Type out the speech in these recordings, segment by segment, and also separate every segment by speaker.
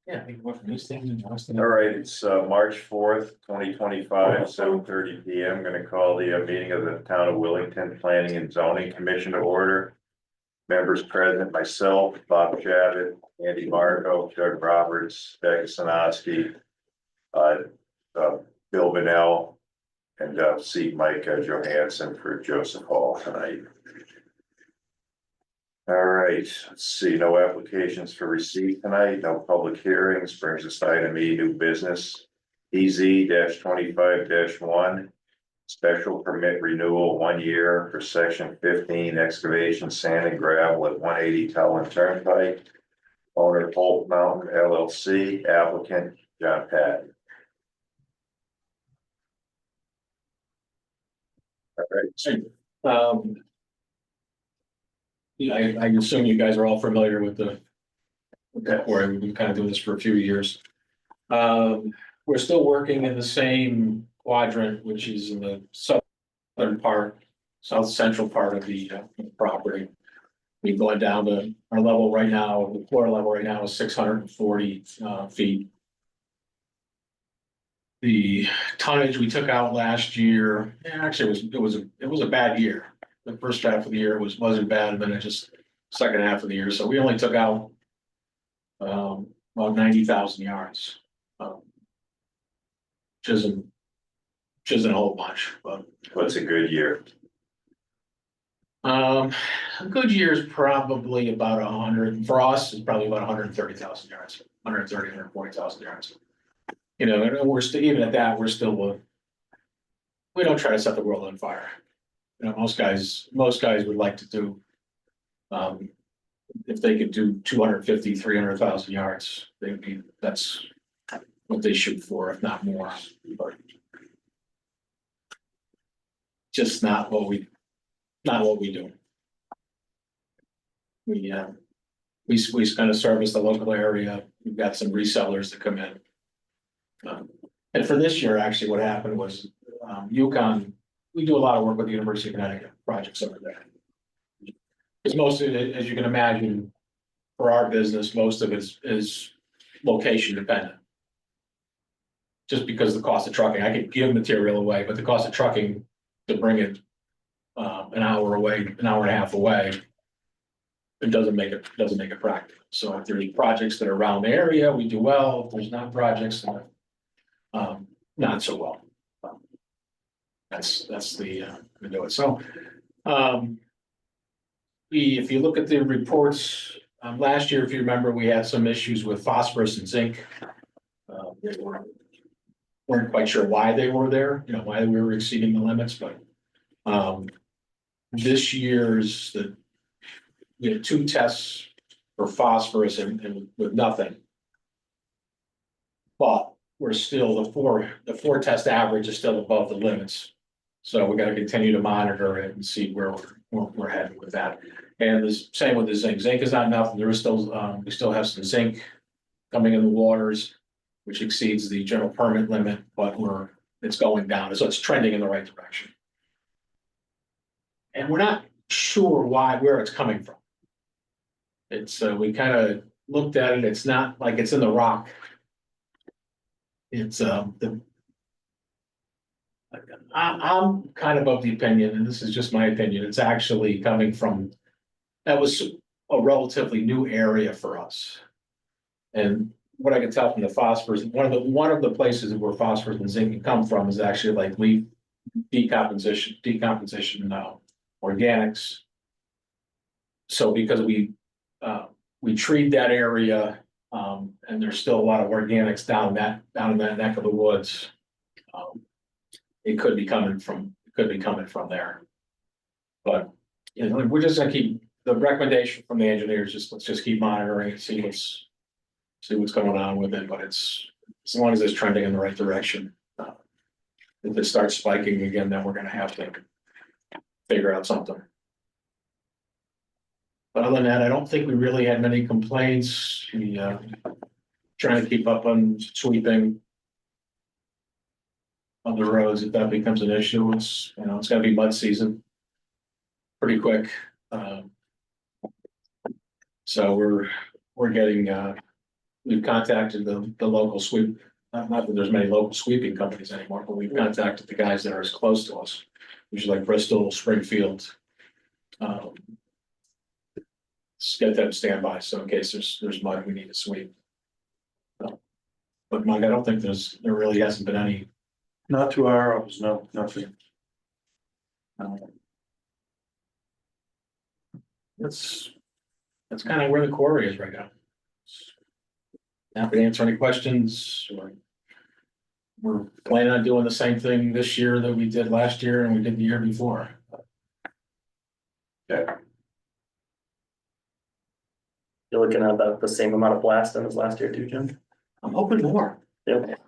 Speaker 1: Yeah, I think what these things in Austin.
Speaker 2: All right, it's March 4th, 2025, 7:30 PM. I'm gonna call the meeting of the Town of Willington Planning and Zoning Commission to order. Members present, myself, Bob Javits, Andy Marco, Doug Roberts, Becca Sinofsky, Bill Bennell, and seat Mike Johansson for Joseph Hall tonight. All right, let's see, no applications for receipt tonight, no public hearings, brings us to item E, new business. EZ-25-1, special permit renewal 1 year for section 15 excavation, sand and gravel at 180 Tellin Turnpike. Owner Holt Mountain LLC, applicant John Patton. All right.
Speaker 1: Yeah, I assume you guys are all familiar with that where we've been kind of doing this for a few years. We're still working in the same quadrant, which is in the southern part, south central part of the property. We're going down to our level right now, the floor level right now is 640 feet. The tonnage we took out last year, actually it was a bad year. The first half of the year wasn't bad, and then it just second half of the year. So we only took out about 90,000 yards. Which isn't a whole bunch, but
Speaker 2: What's a good year?
Speaker 1: a good year is probably about 100. For us, it's probably about 130,000 yards, 140,000 yards. You know, and we're still, even at that, we're still we don't try to set the world on fire. You know, most guys would like to do, if they could do 250, 300,000 yards, that's what they shoot for, if not more, but just not what we do. We kind of service the local area. We've got some resellers that come in. And for this year, actually, what happened was, Yukon, we do a lot of work with the University of Connecticut projects over there. Because most of it, as you can imagine, for our business, most of it is location dependent. Just because of the cost of trucking, I could give material away, but the cost of trucking to bring it an hour away, an hour and a half away, it doesn't make it practical. So if there's projects that are around the area, we do well. If there's not projects, not so well. That's the we do it. So if you look at the reports last year, if you remember, we had some issues with phosphorus and zinc. They weren't quite sure why they were there, you know, why we were exceeding the limits, but this year's we had 2 tests for phosphorus and with nothing. But we're still the four test average is still above the limits. So we got to continue to monitor it and see where we're heading with that. And the same with the zinc. Zinc is not enough. There is still we still have some zinc coming in the waters, which exceeds the general permit limit, but it's going down. So it's trending in the right direction. And we're not sure where it's coming from. It's we kind of looked at it. It's not like it's in the rock. It's I'm kind of the opinion, and this is just my opinion, it's actually coming from, that was a relatively new area for us. And what I can tell from the phosphorus, one of the places where phosphorus and zinc can come from is actually like leaf decomposition organics. So because we treat that area, and there's still a lot of organics down in that neck of the woods. It could be coming from there. But you know, we're just gonna keep the recommendation from the engineers, let's just keep monitoring and see what's going on with it. But it's, as long as it's trending in the right direction. If it starts spiking again, then we're gonna have to figure out something. But other than that, I don't think we really had many complaints. We trying to keep up on sweeping on the roads. If that becomes an issue, it's gonna be mud season pretty quick. So we're getting, we've contacted the local sweep, not that there's many local sweeping companies anymore, but we've contacted the guys that are as close to us, which is like Bristol, Springfield. Just get them standby, so in case there's mud, we need to sweep. But Mike, I don't think there really hasn't been any.
Speaker 3: Not to our office, no, nothing.
Speaker 1: That's kind of where the quarry is right now. Happy to answer any questions, or we're planning on doing the same thing this year that we did last year and we did the year before.
Speaker 2: Yeah,
Speaker 4: You're looking at the same amount of blasting as last year too, Jim?
Speaker 1: I'm hoping more.
Speaker 4: Yep.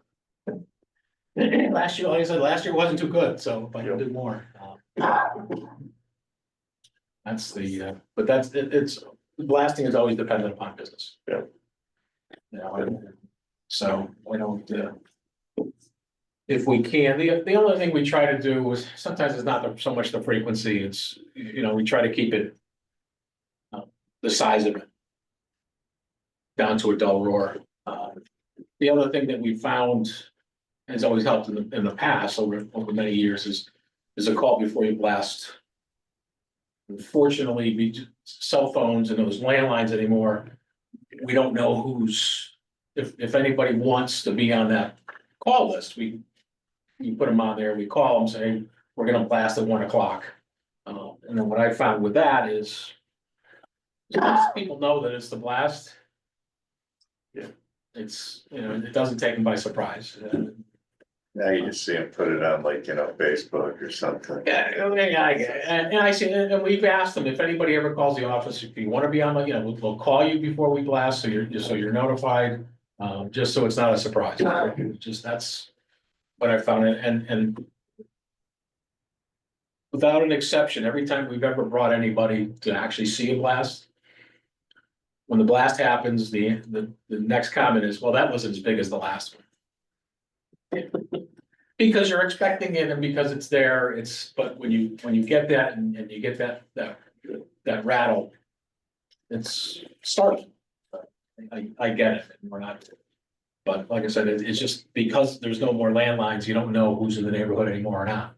Speaker 1: Last year, like I said, last year wasn't too good, so if I can do more. That's the, but it's, blasting is always dependent upon business.
Speaker 4: Yeah.
Speaker 1: You know, so we don't, if we can, the only thing we try to do is, sometimes it's not so much the frequency, it's, you know, we try to keep it the size of it down to a dull roar. The other thing that we found has always helped in the past over many years is a call before you blast. Unfortunately, cell phones and those landlines anymore, we don't know if anybody wants to be on that call list, we put them on there, we call them, say, we're gonna blast at 1 o'clock. And then what I found with that is people know that it's the blast.
Speaker 4: Yeah.
Speaker 1: It's, you know, it doesn't take them by surprise.
Speaker 2: now you just see them put it on like, Facebook or something.
Speaker 1: Yeah, and I see, and we've asked them, if anybody ever calls the office, if you wanna be on, we'll call you before we blast, so you're notified. Just so it's not a surprise, just that's what I found, and without an exception, every time we've ever brought anybody to actually see a blast, when the blast happens, the next comment is, well, that wasn't as big as the last one. Because you're expecting it and because it's there, but when you get that and you get that rattle, it's startling. I get it, and we're not, but like I said, it's just because there's no more landlines, you don't know who's in the neighborhood anymore or not.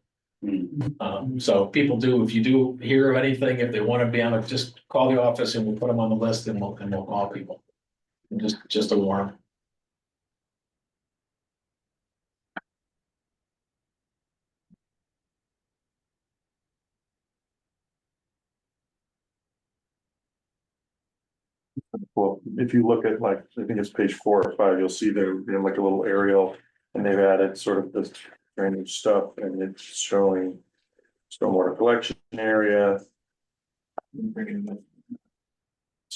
Speaker 1: So people do, if you do hear of anything, if they want to be on it, just call the office and we'll put them on the list and we'll call people. And just to warn them.
Speaker 3: Well, if you look at like, I think it's page 4 or 5, you'll see they're like a little aerial. And they've added sort of this drainage stuff and it's showing stormwater collection area. It's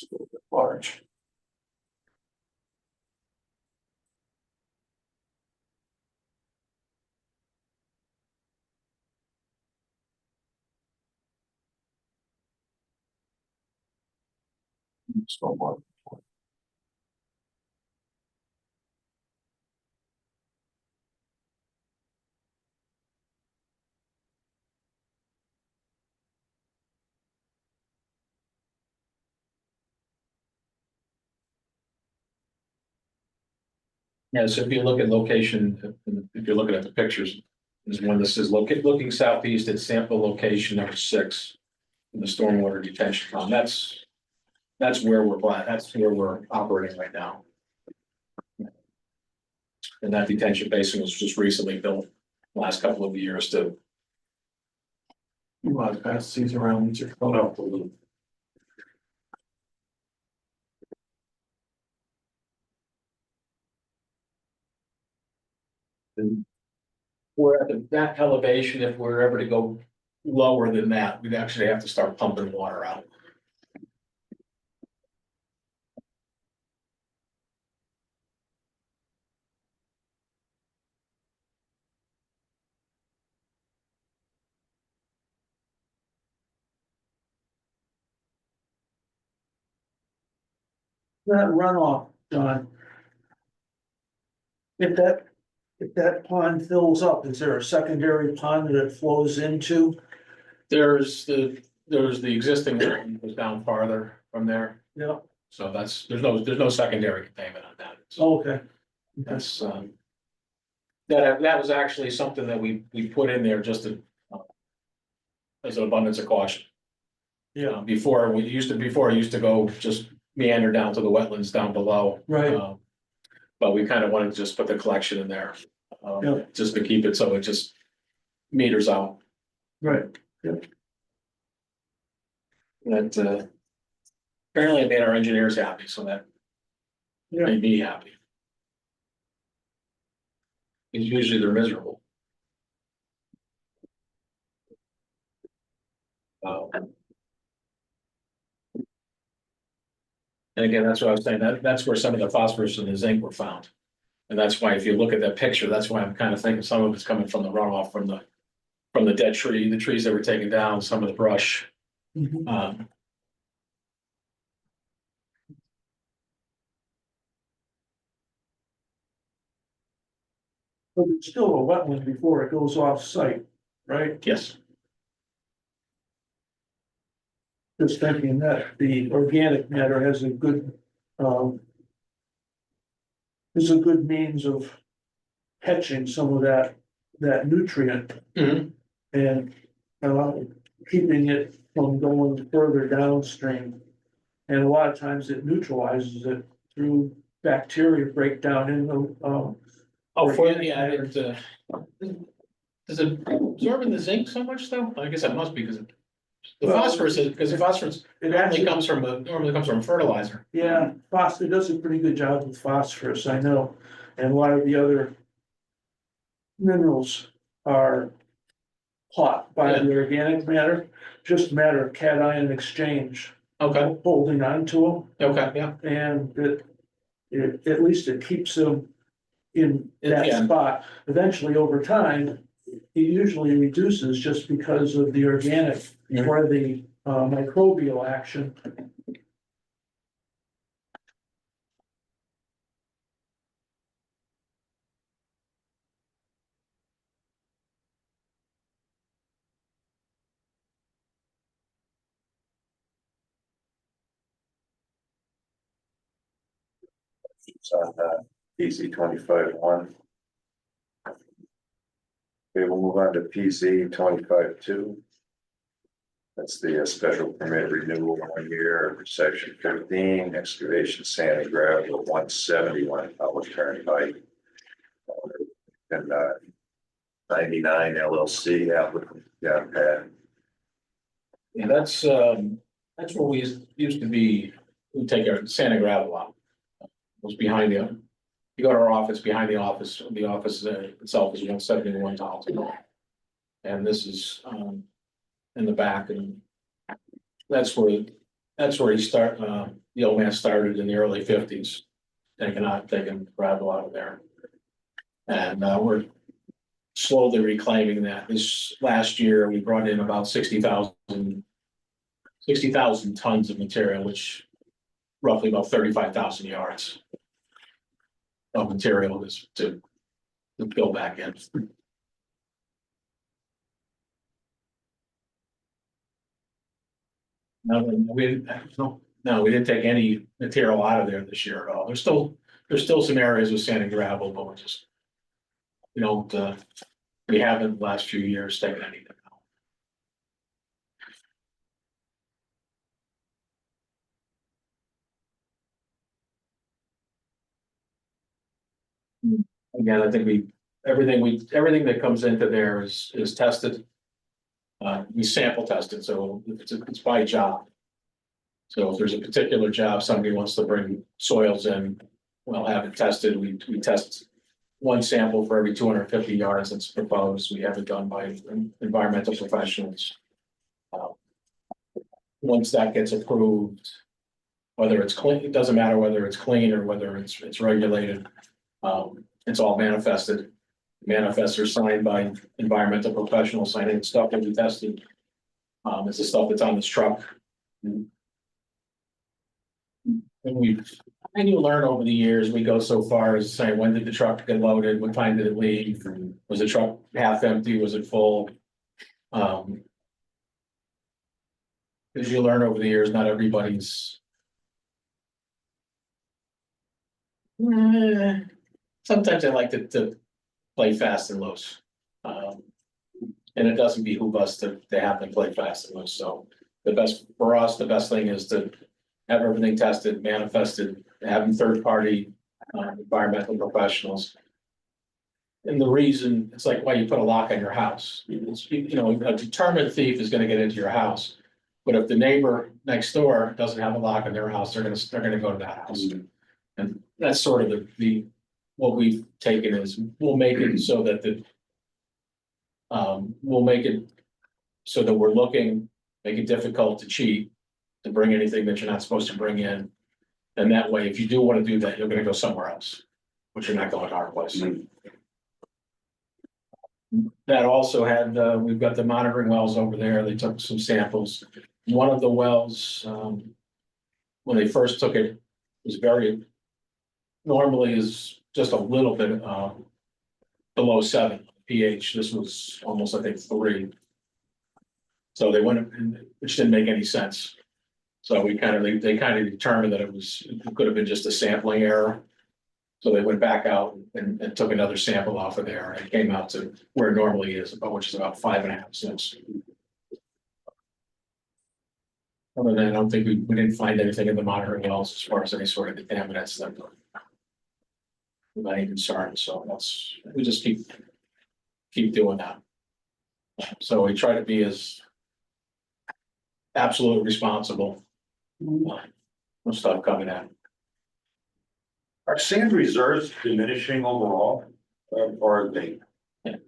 Speaker 3: a little bit large. Stormwater.
Speaker 1: Yeah, so if you look at location, if you're looking at the pictures, there's one that says looking southeast at sample location number 6 in the stormwater detention pond. That's where we're operating right now. And that detention basin was just recently built last couple of years to.
Speaker 3: You want to pass these around, these are going up a little.
Speaker 1: We're at that elevation, if we're ever to go lower than that, we'd actually have to start pumping water out.
Speaker 5: That runoff, John. If that pond fills up, is there a secondary pond that it flows into?
Speaker 1: There's the existing one that goes down farther from there.
Speaker 5: Yeah.
Speaker 1: So there's no secondary containment on that.
Speaker 5: Okay.
Speaker 1: That's, that was actually something that we put in there just to, as an abundance of caution.
Speaker 5: Yeah,
Speaker 1: Before, I used to go just meander down to the wetlands down below.
Speaker 5: right,
Speaker 1: But we kind of wanted to just put the collection in there,
Speaker 5: Yeah.
Speaker 1: just to keep it so it just meters out.
Speaker 5: right.
Speaker 1: That, apparently it made our engineers happy, so that
Speaker 5: Yeah.
Speaker 1: made me happy. Because usually they're miserable. And again, that's what I was saying, that's where some of the phosphorus and the zinc were found. And that's why if you look at that picture, that's why I'm kind of thinking some of it's coming from the runoff from the dead tree, the trees that were taken down, some of the brush.
Speaker 5: Mhm. But it's still a wetland before it goes off site, right?
Speaker 1: Yes,
Speaker 5: Just thinking that the organic matter has a good, is a good means of catching some of that nutrient
Speaker 1: Mhm.
Speaker 5: and, keeping it from going further downstream. And a lot of times it neutralizes it through bacteria breakdown in the,
Speaker 1: oh, for,
Speaker 5: Organic
Speaker 1: yeah,
Speaker 5: matter.
Speaker 1: does it absorb in the zinc so much though? I guess it must be because the
Speaker 5: Well,
Speaker 1: phosphorus is, because the phosphorus
Speaker 5: it
Speaker 1: normally
Speaker 5: actually,
Speaker 1: comes from fertilizer.
Speaker 5: yeah, phosphorus does a pretty good job with phosphorus, I know. And a lot of the other minerals are caught by the organic matter, just a matter of cation exchange,
Speaker 1: Okay,
Speaker 5: holding on to
Speaker 1: okay, yeah,
Speaker 5: them. And at least it keeps them in that
Speaker 1: Yeah.
Speaker 5: spot. Eventually, over time, it usually reduces just because of the organic
Speaker 1: Yeah.
Speaker 5: or the microbial action.
Speaker 2: It's on, PC 25-1. Okay, we'll move on to PC 25-2. That's the special permit renewal 1 year, section 15, excavation, sand and gravel, 171 Howard Turnpike. And 99 LLC applicant, yeah, Pat.
Speaker 1: yeah, that's where we used to be, we take our sand and gravel out. It was behind the, you go to our office, behind the office itself is 171 Tarleton. And this is in the back, and that's where he the old man started in the early 50s. Taking gravel out of there. And we're slowly reclaiming that. This last year, we brought in about 60,000 tons of material, which roughly about 35,000 yards of material to go back in. No, we didn't take any material out of there this year at all. There's still some areas with sand and gravel, but we haven't the last few years taken anything out. Again, I think everything that comes into there is tested. We sample tested, so it's by job. So if there's a particular job, somebody wants to bring soils in, we'll have it tested. We test one sample for every 250 yards that's proposed. We have it done by environmental professionals. Once that gets approved, whether it's clean, it doesn't matter whether it's clean or whether it's regulated. It's all manifested. Manifests are signed by environmental professionals, signing stuff that we tested. It's the stuff that's on this truck. And you learn over the years, we go so far as saying, when did the truck get loaded? What time did it leave? Was the truck half empty? Was it full? As you learn over the years, not everybody's Sometimes I like to play fast and loose. And it doesn't behoove us to have them play fast and loose, so the best, for us, the best thing is to have everything tested, manifested, having third-party environmental professionals. And the reason, it's like why you put a lock on your house. It's, you know, a determined thief is gonna get into your house. But if the neighbor next door doesn't have a lock on their house, they're gonna go to that house. And that's sort of what we've taken is, we'll make it so that we'll make it so that we're looking, make it difficult to cheat, to bring anything that you're not supposed to bring in. And that way, if you do want to do that, you're gonna go somewhere else, but you're not going to our place. That also had, we've got the monitoring wells over there. They took some samples. One of the wells, when they first took it, was very, normally is just a little bit, below 7 pH. This was almost, I think, 3. So they went, which didn't make any sense. So they kind of determined that it could have been just a sampling error. So they went back out and took another sample off of there, and it came out to where it normally is, which is about 5.5 cents. Other than that, I don't think we didn't find anything in the monitoring wells as far as any sort of contaminants that were any concern. So we just keep doing that. So we try to be as absolutely responsible with stuff coming in.
Speaker 6: Are sand reserves diminishing overall, or are they? I've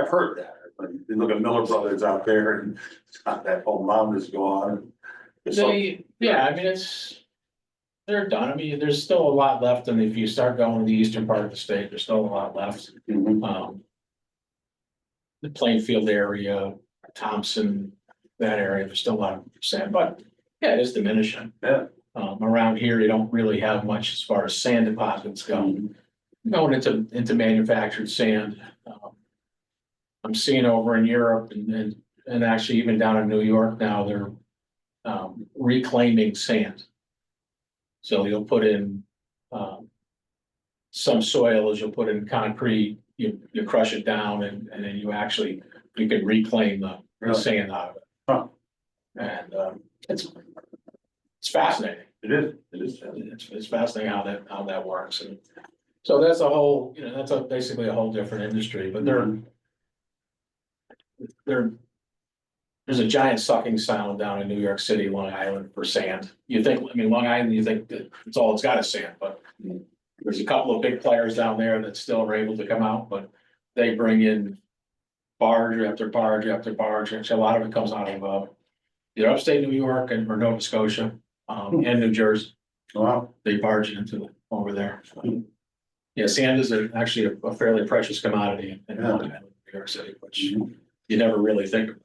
Speaker 6: heard that, but you look at Miller Brothers out there and it's not that whole mountain is gone.
Speaker 1: Yeah, I mean, they're done. I mean, there's still a lot left, and if you start going to the eastern part of the state, there's still a lot left. The Plainfield area, Thompson, that area, there's still a lot of sand, but yeah, it is diminishing.
Speaker 6: Yeah.
Speaker 1: Around here, you don't really have much as far as sand deposits go. Going into manufactured sand. I'm seeing over in Europe and actually even down in New York now, they're reclaiming sand. So you'll put in some soil, as you'll put in concrete, you crush it down and then you can reclaim the sand out of it.
Speaker 6: Huh.
Speaker 1: And it's fascinating.
Speaker 6: It is.
Speaker 1: It's fascinating how that works. And so that's a whole, that's basically a whole different industry, but there's a giant sucking sound down in New York City, Long Island for sand. Long Island, you think that it's all it's got is sand, but there's a couple of big players down there that still are able to come out, but they bring in barge after barge after barge. Actually, a lot of it comes out of either upstate New York or Nova Scotia, and New Jersey.
Speaker 6: Wow.
Speaker 1: They barge it into over there. Yeah, sand is actually a fairly precious commodity in Long Island, New York City, which you never really think of.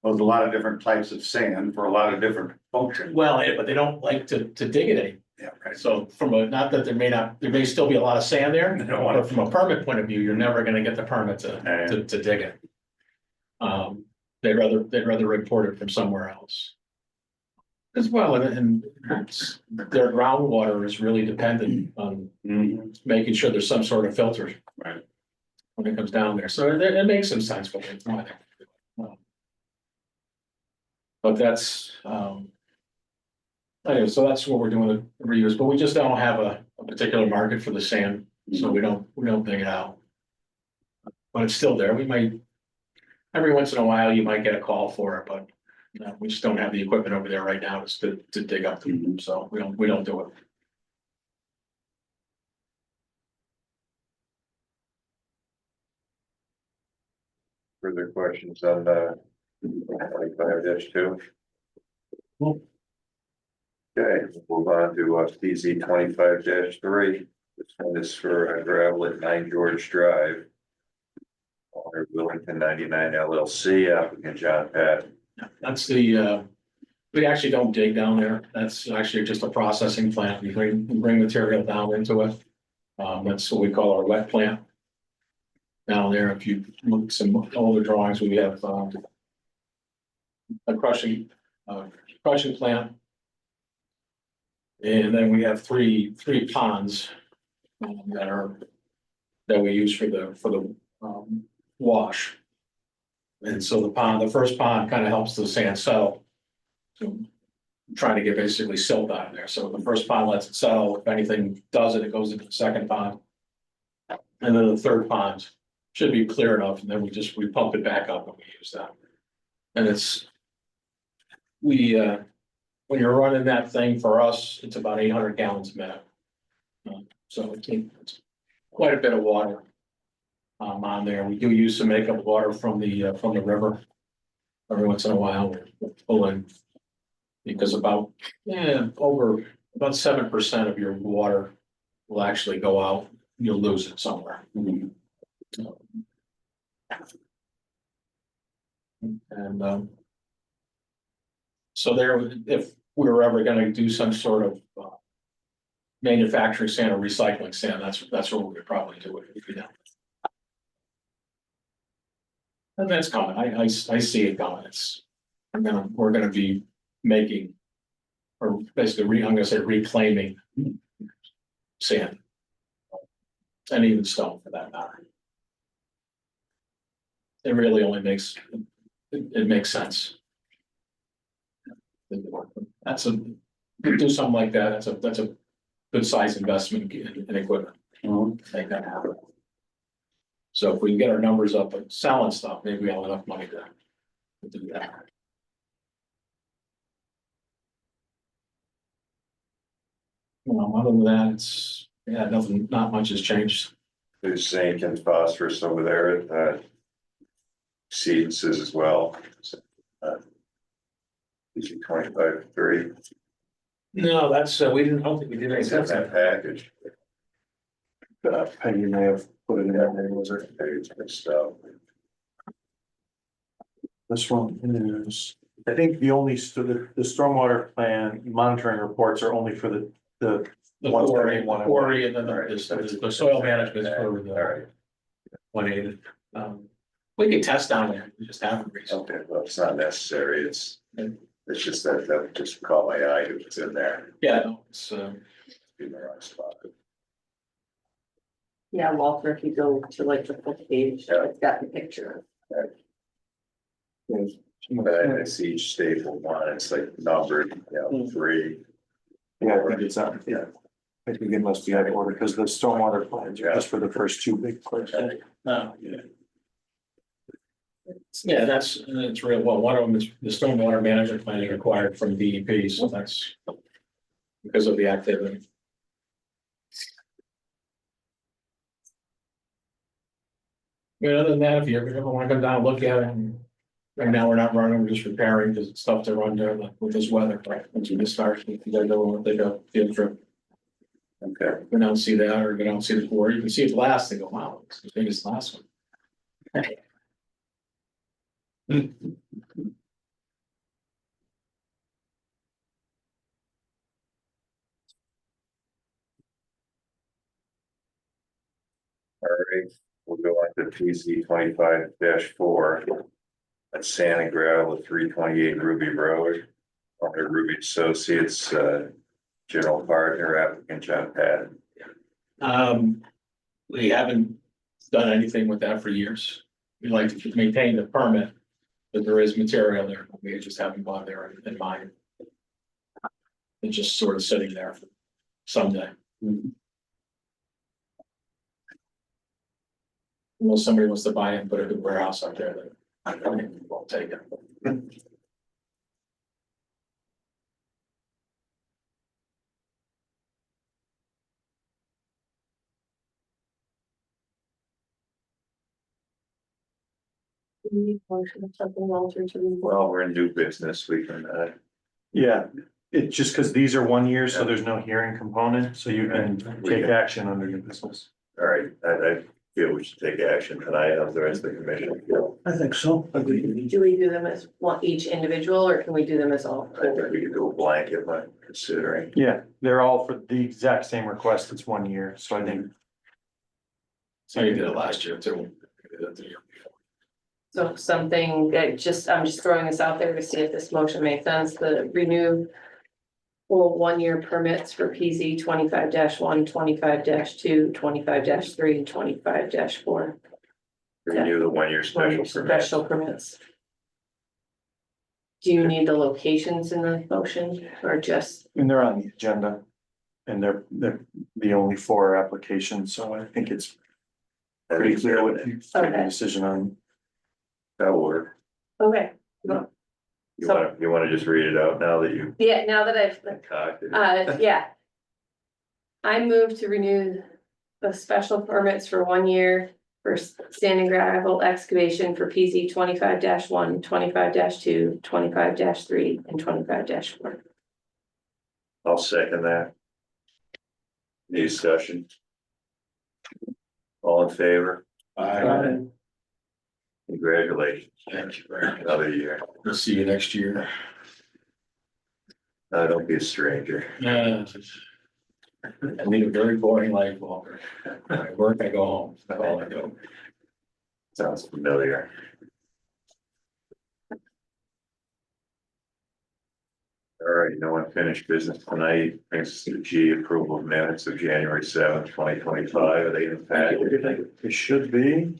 Speaker 6: Well, there's a lot of different types of sand for a lot of different functions.
Speaker 1: Well, yeah, but they don't like to dig it anymore.
Speaker 6: Yeah, right.
Speaker 1: So not that there may still be a lot of sand there,
Speaker 6: They don't want
Speaker 1: but from a permit point of view, you're never gonna get the permit to dig it. They'd rather report it from somewhere else. As well, and their groundwater is really dependent on making sure there's some sort of filter.
Speaker 6: Right.
Speaker 1: When it comes down there, so it makes some sense for them. But that's, anyway, so that's what we're doing with the reuse, but we just don't have a particular market for the sand, so we don't dig it out. But it's still there. We might, every once in a while, you might get a call for it, but we just don't have the equipment over there right now to dig up them, so we don't do it.
Speaker 2: Further questions on 25-2?
Speaker 1: Nope.
Speaker 2: Okay, we'll move on to PZ 25-3. This one is for gravel at 9 George Drive. Owner Willington 99 LLC, applicant John Patton.
Speaker 1: That's we actually don't dig down there. That's actually just a processing plant. We bring material down into it. That's what we call our wet plant. Down there, if you look at some older drawings, we have a crushing plant. And then we have three ponds that we use for the wash. And so the first pond kind of helps the sand settle. So trying to get basically silt out of there. So the first pond lets it settle. If anything does it, it goes into the second pond. And then the third pond should be clear enough, and then we pump it back up and we use that. And when you're running that thing for us, it's about 800 gallons a minute. So it's quite a bit of water on there. We do use some makeup water from the river. Every once in a while, we'll pull in. Because about 7% of your water will actually go out. You'll lose it somewhere. And so there, if we were ever gonna do some sort of manufacturing sand or recycling sand, that's what we would probably do it. And that's coming. I see it coming. We're gonna be making, or basically I'm gonna say reclaiming sand. And even stone for that matter. It really only makes, it makes sense. Do something like that, that's a good size investment in equipment. Make that happen. So if we can get our numbers up and selling stuff, maybe we have enough money to do that. Other than that, not much has changed.
Speaker 2: There's zinc and phosphorus over there at exceedances as well. PZ 25-3.
Speaker 1: No, that's, we didn't, I don't think we did
Speaker 2: It's
Speaker 1: anything.
Speaker 2: in that package.
Speaker 3: Peggy may have put it in there, was it?
Speaker 2: It's mixed up.
Speaker 3: This one is, I think the only, the stormwater plan monitoring reports are only for the
Speaker 1: The
Speaker 3: ones that
Speaker 1: quarry,
Speaker 3: ain't one.
Speaker 1: and then the soil management for
Speaker 2: All
Speaker 1: the
Speaker 2: right,
Speaker 1: 180. We could test down there, we just haven't recently.
Speaker 2: okay, well, it's not necessary, it's just that just caught my eye, if it's in there,
Speaker 1: Yeah, no, it's,
Speaker 2: in the right spot.
Speaker 7: Yeah, Walter, if you go to like the full page,
Speaker 2: Yeah.
Speaker 7: it's got the picture.
Speaker 2: But I see each staple one, it's like numbered, 3.
Speaker 3: Yeah, I think it's out, yeah. I think it must be out of order, because the stormwater plans are just for the first two big places.
Speaker 1: no, yeah. Yeah, that's real, well, one of them is the stormwater management planning required from DEP, so that's because of the activity. Yeah, other than that, if you ever want to come down and look at it, and right now we're not running, we're just repairing because it's tough to run there like with this weather, right? Once you just start, you gotta go and take a field trip,
Speaker 2: Okay,
Speaker 1: go down and see that, or go down and see the core, you can see it last and go, wow, it's as big as the last one.
Speaker 2: all right, we'll go on to PZ 25-4. That's sand and gravel at 328 Ruby Road. Under Ruby Associates, general partner applicant John Patton.
Speaker 1: We haven't done anything with that for years. We like to maintain the permit, but there is material there. We just haven't gone there in mind. It's just sort of sitting there for someday. Unless somebody wants to buy it and put a good warehouse out there, then I think we won't take it.
Speaker 7: Motion of something Walter to move.
Speaker 2: Well, we're in new business, we can,
Speaker 3: Yeah, it's just because these are 1 year, so there's no hearing component, so you can take action under your business.
Speaker 2: all right, I feel we should take action tonight, as the rest of the commission feel.
Speaker 5: I think so.
Speaker 7: Do we do them as one each individual or can we do them as all?
Speaker 2: I think we could do a blanket, but considering.
Speaker 3: Yeah, they're all for the exact same request, it's 1 year, so I think.
Speaker 1: So you did it last year too. We did it the year before.
Speaker 7: So something that I'm just throwing this out there to see if this motion makes sense, the renew Well, 1 year permits for PZ 25-1, 25-2, 25-3, and 25-4.
Speaker 2: Renew the 1 year special permit.
Speaker 7: Special permits. Do you need the locations in the motion or just,
Speaker 3: And they're on the agenda. And they're the only 4 applications, so I think it's pretty clear what you make a
Speaker 7: Okay.
Speaker 3: decision on.
Speaker 2: That'll work.
Speaker 7: okay,
Speaker 2: You wanna just read it out now that you
Speaker 7: yeah, now that I've,
Speaker 2: concocted it?
Speaker 7: yeah. I move to renew the special permits for 1 year for sand and gravel excavation for PZ 25-1, 25-2, 25-3, and 25-4.
Speaker 2: I'll second that. Any discussion? All in favor? Congratulations.
Speaker 1: Thank you very much.
Speaker 2: Another year.
Speaker 1: We'll see you next year.
Speaker 2: Don't be a stranger.
Speaker 1: I lead a very boring life, Walter. I work, I go home, that's all I do.
Speaker 2: Sounds familiar. All right, no unfinished business tonight. Brings us to G, approval of minutes of January 7th, 2025. Are they in the packet?
Speaker 3: It should be.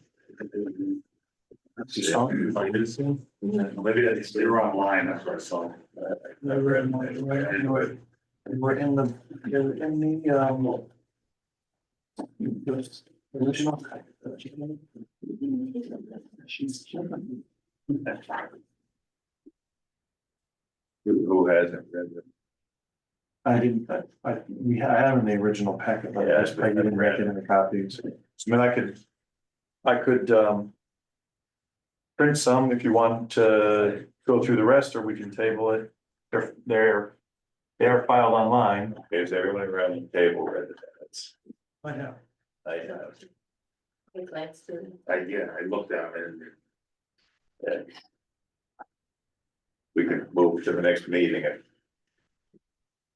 Speaker 6: Maybe that's, they were online, that's what I saw.
Speaker 5: They were in my, they were in the, original.
Speaker 2: Who hasn't read it?
Speaker 3: I didn't, I have in the original packet, but I didn't read it in the copies. So I mean, I could, print some if you want to go through the rest, or we can table it. They are filed online.
Speaker 2: Is everyone around the table read the minutes?
Speaker 5: I know.
Speaker 2: I have.
Speaker 7: I glanced through.
Speaker 6: I looked at it and
Speaker 2: Yeah. We can move to the next meeting.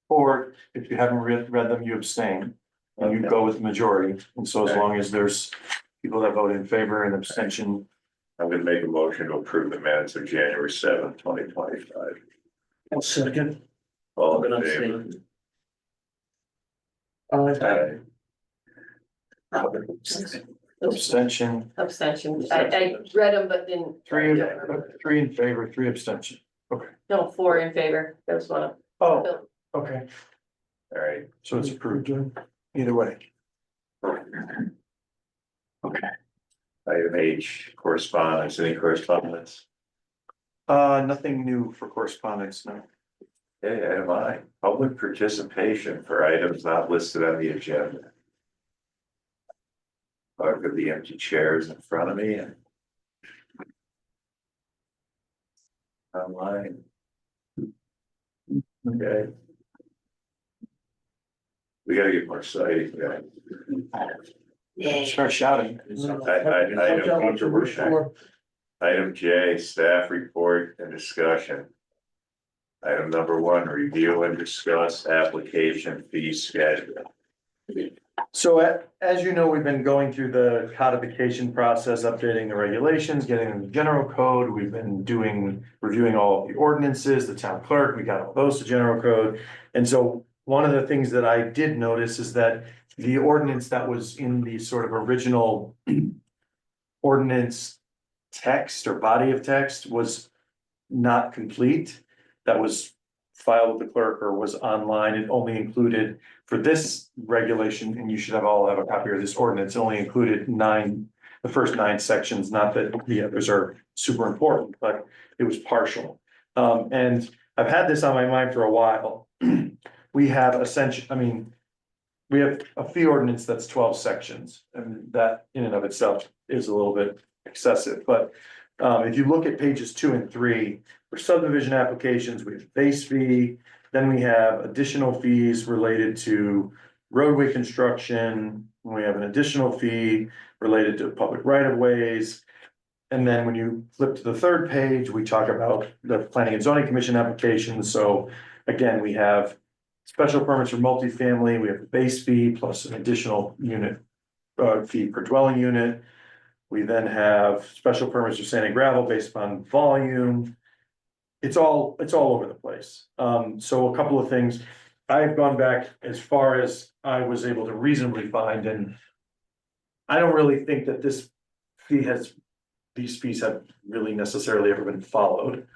Speaker 3: Or if you haven't read them, you abstain, and you go with the majority. And so as long as there's people that vote in favor and abstention,
Speaker 2: I'm gonna make a motion to approve the minutes of January 7th, 2025.
Speaker 5: I'll second.
Speaker 2: All in favor? Aye.
Speaker 3: abstention,
Speaker 7: Abstention. I read them, but didn't.
Speaker 3: three in favor, 3 abstention.
Speaker 7: No, 4 in favor. That was one of.
Speaker 3: Oh, okay,
Speaker 2: All right,
Speaker 3: so it's approved either way.
Speaker 2: item H, correspondence, any correspondence?
Speaker 3: Nothing new for correspondence, no.
Speaker 2: Okay, item I, public participation for items not listed on the agenda. I've got the empty chairs in front of me and online. Okay. We gotta get more exciting, guys.
Speaker 3: Start shouting.
Speaker 2: Item J, staff report and discussion. Item number 1, review and discuss application fee schedule.
Speaker 3: So as you know, we've been going through the codification process, updating the regulations, getting in the general code. We've been reviewing all of the ordinances, the town clerk, we got all those to general code. And so one of the things that I did notice is that the ordinance that was in the sort of original ordinance text or body of text was not complete. That was filed with the clerk or was online. It only included for this regulation, and you should all have a copy of this ordinance, it only included the first 9 sections, not that the others are super important, but it was partial. And I've had this on my mind for a while. We have we have a fee ordinance that's 12 sections, and that in and of itself is a little bit excessive, but if you look at pages 2 and 3, for subdivision applications, we have base fee, then we have additional fees related to roadway construction, we have an additional fee related to public right of ways. And then when you flip to the 3rd page, we talk about the planning and zoning commission applications. So again, we have special permits for multifamily, we have the base fee plus an additional unit fee per dwelling unit. We then have special permits for sand and gravel based upon volume. It's all over the place. So a couple of things, I've gone back as far as I was able to reasonably find, and I don't really think that these fees have really necessarily ever been followed.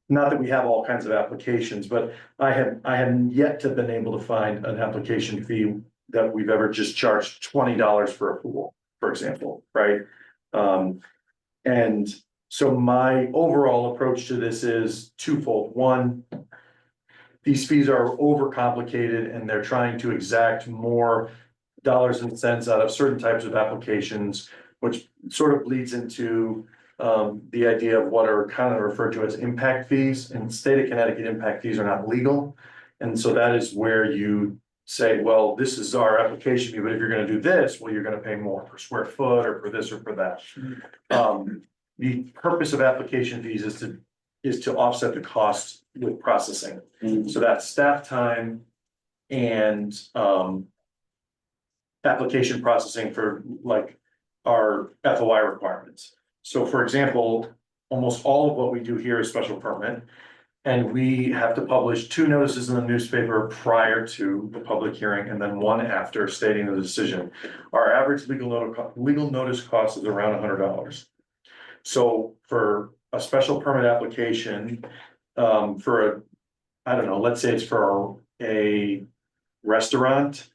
Speaker 3: Not that we have all kinds of applications, but I have yet to been able to find an application fee that we've ever just charged $20 for a pool, for example, right? And so my overall approach to this is twofold. One, these fees are overcomplicated and they're trying to exact more dollars and cents out of certain types of applications, which sort of bleeds into the idea of what are kind of referred to as impact fees. In the state of Connecticut, impact fees are not legal. And so that is where you say, well, this is our application fee, but if you're gonna do this, well, you're gonna pay more per square foot or for this or for that. The purpose of application fees is to offset the costs with processing. So that's staff time and application processing for like our FOI requirements. So for example, almost all of what we do here is special permit. And we have to publish 2 notices in the newspaper prior to the public hearing and then 1 after stating the decision. Our average legal notice cost is around $100. So for a special permit application, for I don't know, let's say it's for a restaurant.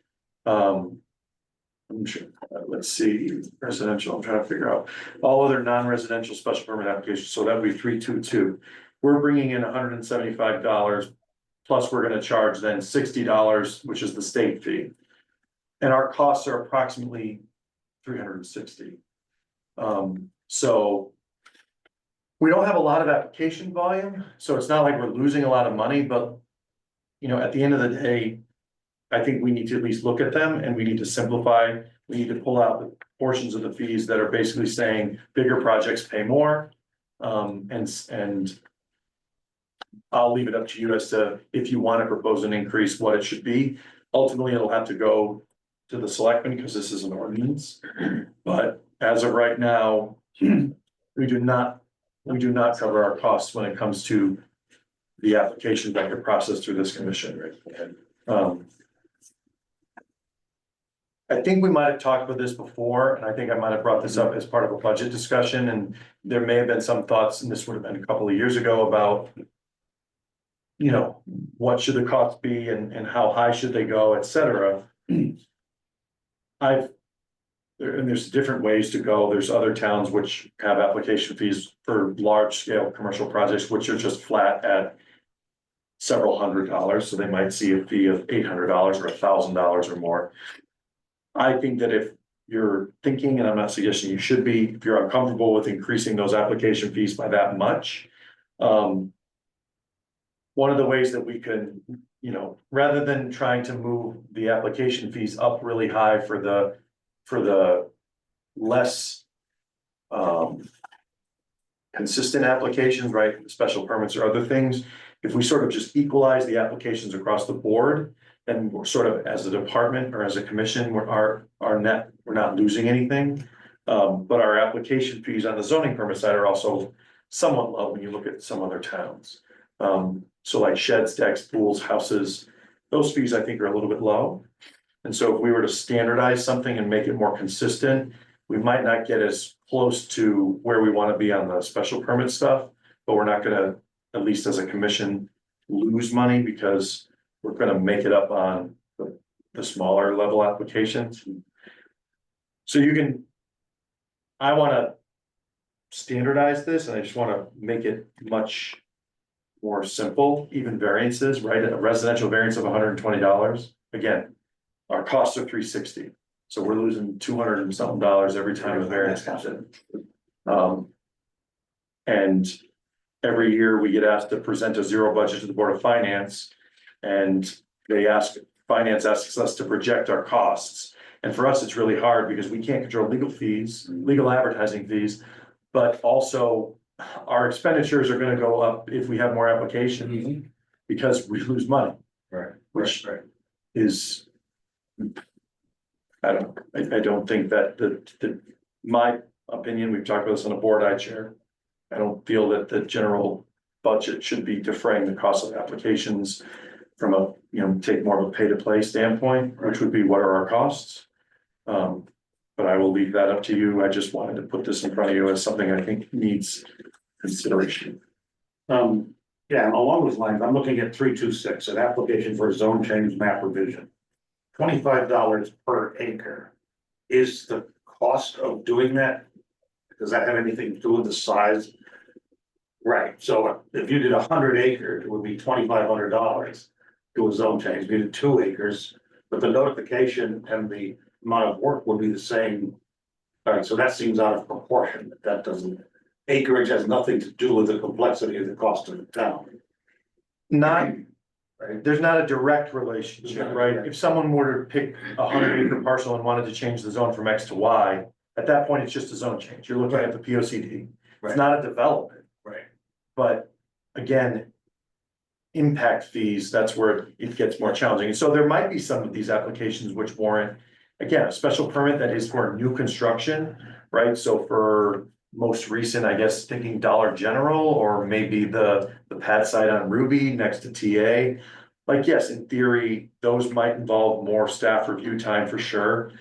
Speaker 3: I'm sure, let's see, residential, I'm trying to figure out all other non-residential special permit applications, so that would be 322. We're bringing in $175, plus we're gonna charge then $60, which is the state fee. And our costs are approximately $360. So we don't have a lot of application volume, so it's not like we're losing a lot of money, but you know, at the end of the day, I think we need to at least look at them and we need to simplify. We need to pull out the portions of the fees that are basically saying bigger projects pay more. And I'll leave it up to you as to if you want to propose an increase, what it should be. Ultimately, it'll have to go to the selectmen because this is an ordinance. But as of right now, we do not cover our costs when it comes to the applications that get processed through this commission, right? I think we might have talked about this before, and I think I might have brought this up as part of a budget discussion, and there may have been some thoughts, and this would have been a couple of years ago about, you know, what should the costs be and how high should they go, et cetera. There's different ways to go. There's other towns which have application fees for large scale commercial projects, which are just flat at several $100s. So they might see a fee of $800 or $1,000 or more. I think that if you're thinking, and I'm not suggesting you should be, if you're uncomfortable with increasing those application fees by that much, one of the ways that we can, you know, rather than trying to move the application fees up really high for the less consistent applications, right, special permits or other things, if we sort of just equalize the applications across the board, then we're sort of, as a department or as a commission, we're not losing anything. But our application fees on the zoning permit side are also somewhat low when you look at some other towns. So like sheds, decks, pools, houses, those fees I think are a little bit low. And so if we were to standardize something and make it more consistent, we might not get as close to where we want to be on the special permit stuff, but we're not gonna, at least as a commission, lose money because we're gonna make it up on the smaller level applications. So you can, I wanna standardize this and I just wanna make it much more simple, even variances, right? A residential variance of $120. Again, our costs are $360. So we're losing $200 and something every time a variance comes in. And every year we get asked to present a zero budget to the Board of Finance. And finance asks us to project our costs. And for us, it's really hard because we can't control legal fees, legal advertising fees, but also our expenditures are gonna go up if we have more applications because we lose money.
Speaker 6: Right.
Speaker 3: Which is, I don't think that my opinion, we've talked about this on a board I chair. I don't feel that the general budget should be defraying the cost of applications from a, take more of a pay to play standpoint, which would be what are our costs? But I will leave that up to you. I just wanted to put this in front of you as something I think needs consideration.
Speaker 6: Yeah, along those lines, I'm looking at 326, an application for a zone change map revision. $25 per acre. Is the cost of doing that? Does that have anything to do with the size? Right, so if you did 100 acres, it would be $2,500 to a zone change. If you did 2 acres, but the notification and the amount of work would be the same. All right, so that seems out of proportion. That doesn't, acreage has nothing to do with the complexity of the cost of the town.
Speaker 3: Not,
Speaker 6: Right,
Speaker 3: there's not a direct relationship, right? If someone were to pick a 100 acre parcel and wanted to change the zone from X to Y, at that point, it's just a zone change. You're looking at the P O C D. It's
Speaker 6: Right.
Speaker 3: not a development,
Speaker 6: right.
Speaker 3: but again, impact fees, that's where it gets more challenging. And so there might be some of these applications which warrant, again, a special permit that is for new construction, right? So for most recent, I guess, thinking Dollar General, or maybe the pad site on Ruby next to TA. Like, yes, in theory, those might involve more staff review time for sure.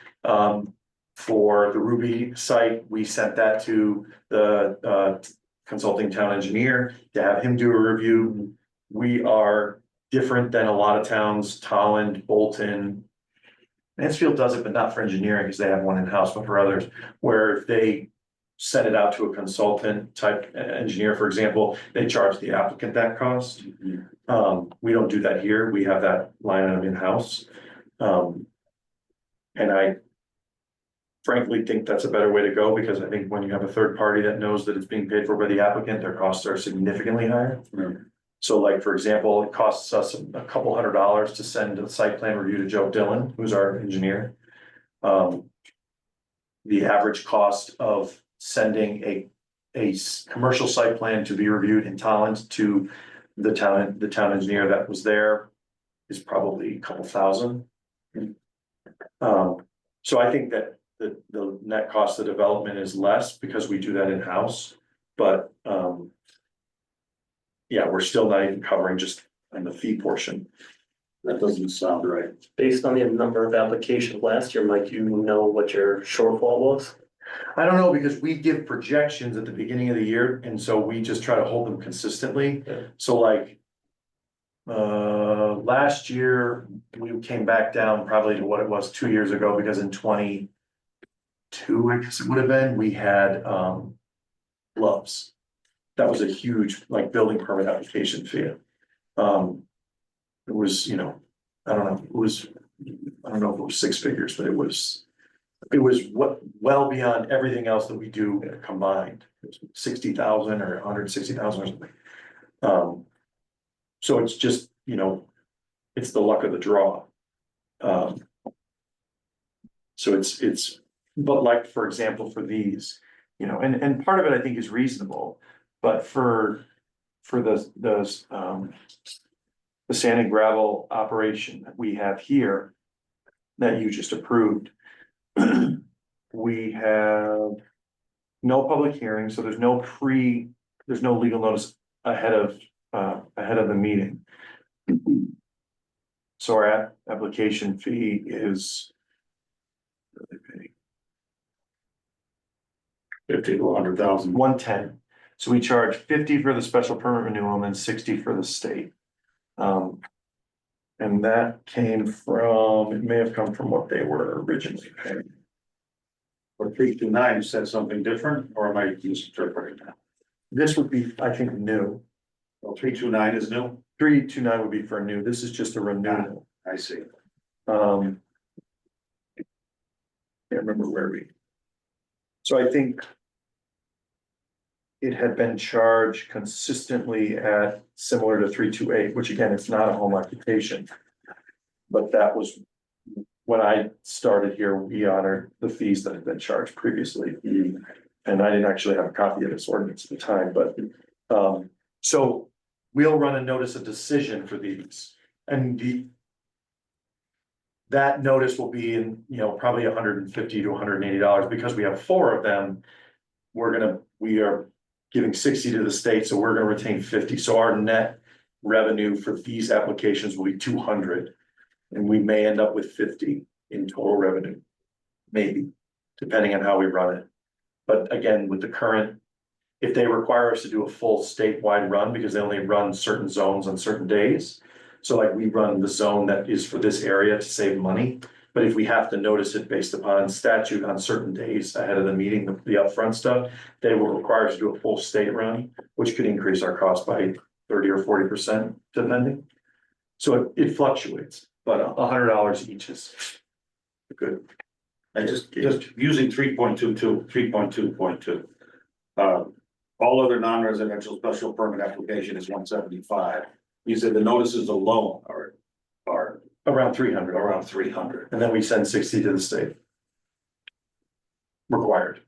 Speaker 3: For the Ruby site, we sent that to the consulting town engineer to have him do a review. We are different than a lot of towns, Tolland, Bolton. Mansfield does it, but not for engineering because they have one in-house, but for others, where if they send it out to a consultant type engineer, for example, they charge the applicant that cost. We don't do that here. We have that line item in-house. And I frankly think that's a better way to go, because I think when you have a third party that knows that it's being paid for by the applicant, their costs are significantly higher. So like, for example, it costs us a couple $100 to send a site plan review to Joe Dillon, who's our engineer. The average cost of sending a commercial site plan to be reviewed in Tolland to the town engineer that was there is probably a couple thousand. So I think that the net cost of development is less because we do that in-house, but yeah, we're still not even covering just on the fee portion.
Speaker 6: That doesn't sound right.
Speaker 4: Based on the number of applications last year, Mike, you know what your shortfall was?
Speaker 3: I don't know, because we give projections at the beginning of the year, and so we just try to hold them consistently.
Speaker 4: Yeah.
Speaker 3: So like, last year, we came back down probably to what it was 2 years ago, because in 22, I guess it would have been, we had Loves. That was a huge, like, building permit application fee. It was, I don't know if it was 6 figures, but it was what, well beyond everything else that we do combined. It was 60,000 or 160,000 or something. So it's just, it's the luck of the draw. So it's, but like, for example, for these, and part of it I think is reasonable, but for the sand and gravel operation that we have here that you just approved, we have no public hearing, so there's no legal notice ahead of the meeting. So our application fee is
Speaker 6: 50 to 100,000.
Speaker 3: 110. So we charge 50 for the special permit renewal and then 60 for the state. And that came from, it may have come from what they were originally paying.
Speaker 6: For 329, you said something different, or am I misinterpreting that?
Speaker 3: This would be, I think, new.
Speaker 6: Well, 329 is new?
Speaker 3: 329 would be for new. This is just a renewal.
Speaker 6: I see.
Speaker 3: Can't remember where we. So I think it had been charged consistently at similar to 328, which again, it's not a home occupation. But that was when I started here, we honored the fees that had been charged previously. And I didn't actually have a copy of this ordinance at the time, but so we'll run a notice of decision for these. And that notice will be in, probably $150 to $180 because we have 4 of them. We are giving 60 to the state, so we're gonna retain 50. So our net revenue for these applications will be 200. And we may end up with 50 in total revenue. Maybe, depending on how we run it. But again, with the current, if they require us to do a full statewide run, because they only run certain zones on certain days. So like we run the zone that is for this area to save money. But if we have to notice it based upon statute on certain days ahead of the meeting, the upfront stuff, they will require us to do a full state run, which could increase our cost by 30 or 40% depending. So it fluctuates, but $100 each is good.
Speaker 6: I just using 3.22, 3.2.2. All other non-residential special permit application is 175. You said the notices alone are
Speaker 3: Around 300.
Speaker 6: around 300.
Speaker 3: And then we send 60 to the state. Required.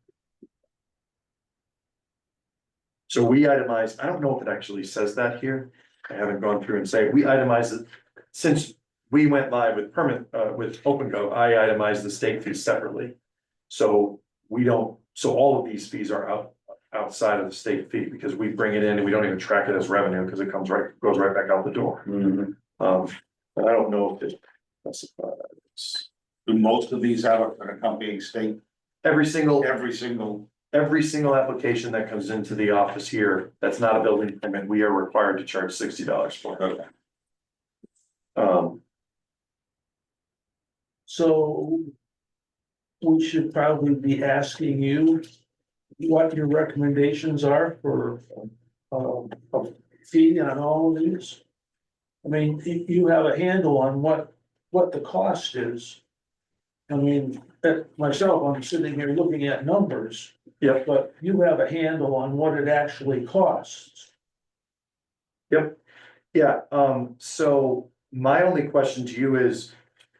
Speaker 3: So we itemize, I don't know if it actually says that here. I haven't gone through and say, we itemize it. Since we went live with with OpenGov, I itemized the state fees separately. So we don't, so all of these fees are outside of the state fee because we bring it in and we don't even track it as revenue because it goes right back out the door. But I don't know if it specifies.
Speaker 6: Do most of these have an accompanying state?
Speaker 3: Every single
Speaker 6: Every single,
Speaker 3: application that comes into the office here, that's not a building permit, we are required to charge $60 for it.
Speaker 6: okay.
Speaker 5: So we should probably be asking you what your recommendations are for a fee on all of these. I mean, you have a handle on what the cost is. I mean, myself, I'm sitting here looking at numbers.
Speaker 3: Yep.
Speaker 5: But you have a handle on what it actually costs.
Speaker 3: Yep, yeah, so my only question to you is,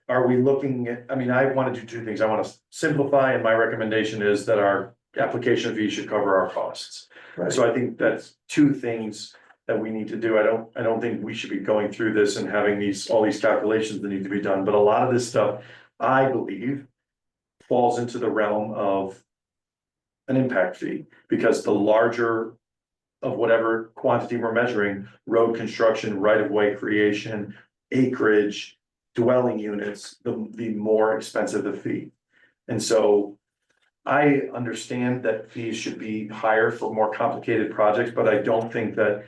Speaker 3: are we looking at, I mean, I want to do two things, I want to simplify, and my recommendation is that our application fee should cover our costs.
Speaker 5: Right.
Speaker 3: So I think that's two things that we need to do, I don't think we should be going through this and having all these calculations that need to be done, but a lot of this stuff, I believe, falls into the realm of an impact fee, because the larger of whatever quantity we're measuring, road construction, right-of-way creation, acreage, dwelling units, the more expensive the fee. And so I understand that fees should be higher for more complicated projects, but I don't think that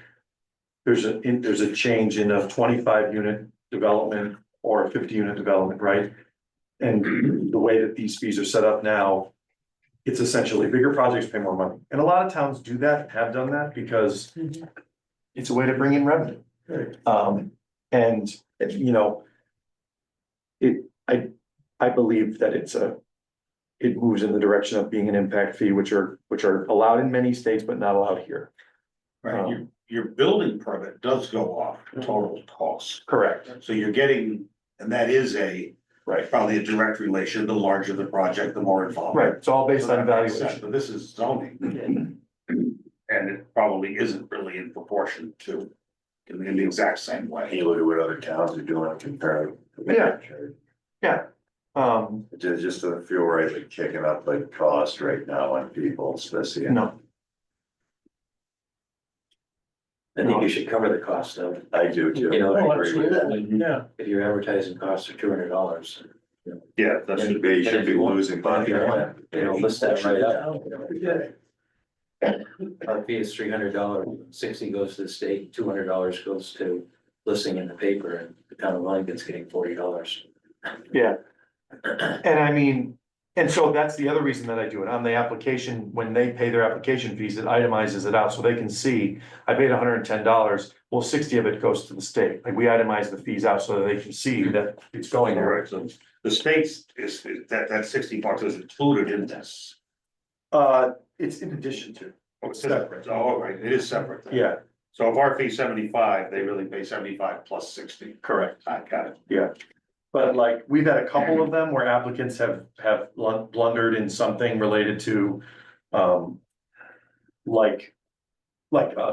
Speaker 3: there's a change in a 25 unit development or a 50 unit development, right? And the way that these fees are set up now, it's essentially bigger projects pay more money. And a lot of towns do that, have done that, because it's a way to bring in revenue.
Speaker 5: Right.
Speaker 3: And you know, I believe that it moves in the direction of being an impact fee, which are allowed in many states, but not allowed here.
Speaker 6: Right, your building permit does go off total cost.
Speaker 3: Correct.
Speaker 6: So you're getting, and that is
Speaker 3: Right.
Speaker 6: probably a direct relation, the larger the project, the more involved.
Speaker 3: Right, it's all based
Speaker 6: So
Speaker 3: on
Speaker 6: that makes sense,
Speaker 3: valuation.
Speaker 6: But this is zoning. And it probably isn't really in proportion to, in the exact same way.
Speaker 2: You look at what other towns are doing and compare.
Speaker 3: Yeah. Yeah.
Speaker 2: It just doesn't feel right, like kicking up like cost right now on people, especially.
Speaker 3: No,
Speaker 4: I think you should cover the cost of,
Speaker 2: I do too.
Speaker 4: You know,
Speaker 2: I
Speaker 5: Oh,
Speaker 2: agree with that.
Speaker 5: absolutely, yeah.
Speaker 4: if your advertising costs are $200.
Speaker 6: Yeah, that's.
Speaker 2: You should be losing money.
Speaker 4: You know, list that right up.
Speaker 5: Yeah.
Speaker 4: Our fee is $300, 60 goes to the state, $200 goes to listing in the paper, and the town of Wellington's getting $40.
Speaker 3: yeah. And I mean, and so that's the other reason that I do it on the application, when they pay their application fees, it itemizes it out so they can see, I paid $110, well, 60 of it goes to the state. Like we itemize the fees out so that they can see that it's going there.
Speaker 6: Alright, so the state's is that $60 is included in this.
Speaker 3: It's in addition to,
Speaker 6: Oh, it's separate, oh, right, it is separate. then.
Speaker 3: yeah,
Speaker 6: So if our fee 75, they really pay 75 plus 60.
Speaker 3: correct.
Speaker 6: I got it.
Speaker 3: Yeah, but like, we've had a couple of them where applicants have blundered in something related to,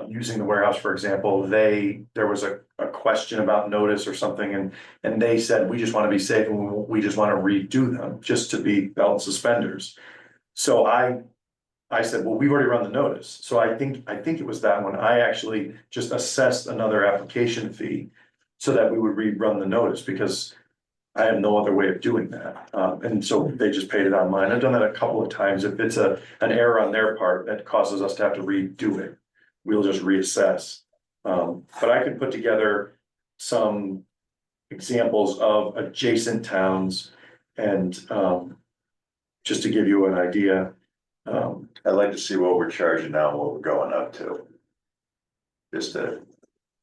Speaker 3: using the warehouse, for example, there was a question about notice or something, and they said, we just want to be safe and we just want to redo them, just to be belt and suspenders. So I I said, well, we've already run the notice, so I think it was that one, I actually just assessed another application fee. So that we would rerun the notice, because I have no other way of doing that, and so they just paid it online, I've done that a couple of times, if it's an error on their part that causes us to have to redo it. We'll just reassess, but I can put together some examples of adjacent towns and, just to give you an idea.
Speaker 2: I'd like to see what we're charging now and what we're going up to. Just to.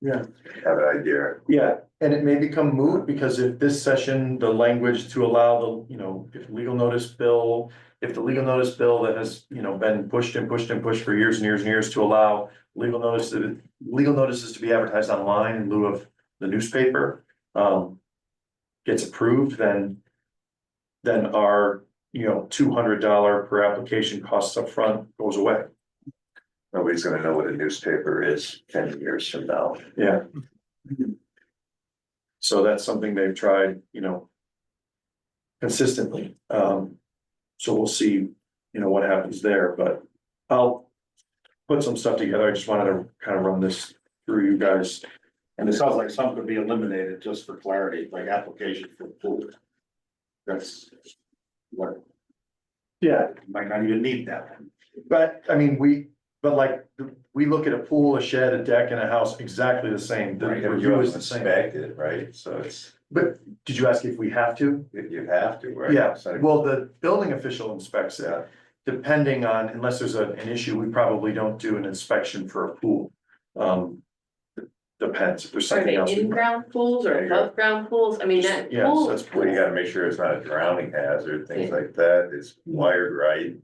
Speaker 3: Yeah.
Speaker 2: Have an idea.
Speaker 3: Yeah, and it may become moot, because if this session, the language to allow the, if the legal notice bill that has, been pushed and pushed and pushed for years and years and years to allow legal notices to be advertised online in lieu of the newspaper, gets approved, then our, $200 per application costs up front goes away.
Speaker 2: Nobody's gonna know what a newspaper is 10 years from now.
Speaker 3: Yeah. So that's something they've tried, consistently. So we'll see, what happens there, but I'll put some stuff together. I just wanted to kind of run this through you guys.
Speaker 6: And it sounds like some could be eliminated just for clarity, like application for pool. That's what,
Speaker 3: Yeah,
Speaker 6: might not even need that.
Speaker 3: but I mean, we look at a pool, a shed, a deck and a house exactly the same. The
Speaker 2: You
Speaker 3: review is
Speaker 2: haven't
Speaker 3: the same.
Speaker 2: inspected, right? So it's,
Speaker 3: But did you ask if we have to?
Speaker 2: you have to, right?
Speaker 3: Yeah,
Speaker 2: So-
Speaker 3: well, the building official inspects it. Depending on, unless there's an issue, we probably don't do an inspection for a pool. Depends if there's
Speaker 7: Are
Speaker 3: something
Speaker 7: they
Speaker 3: else.
Speaker 7: in-ground pools or
Speaker 2: There you go.
Speaker 7: above-ground pools? I mean, that
Speaker 3: Yes,
Speaker 7: pool,
Speaker 3: that's
Speaker 2: Well, you gotta make sure it's not a drowning hazard, things like that, it's wired right.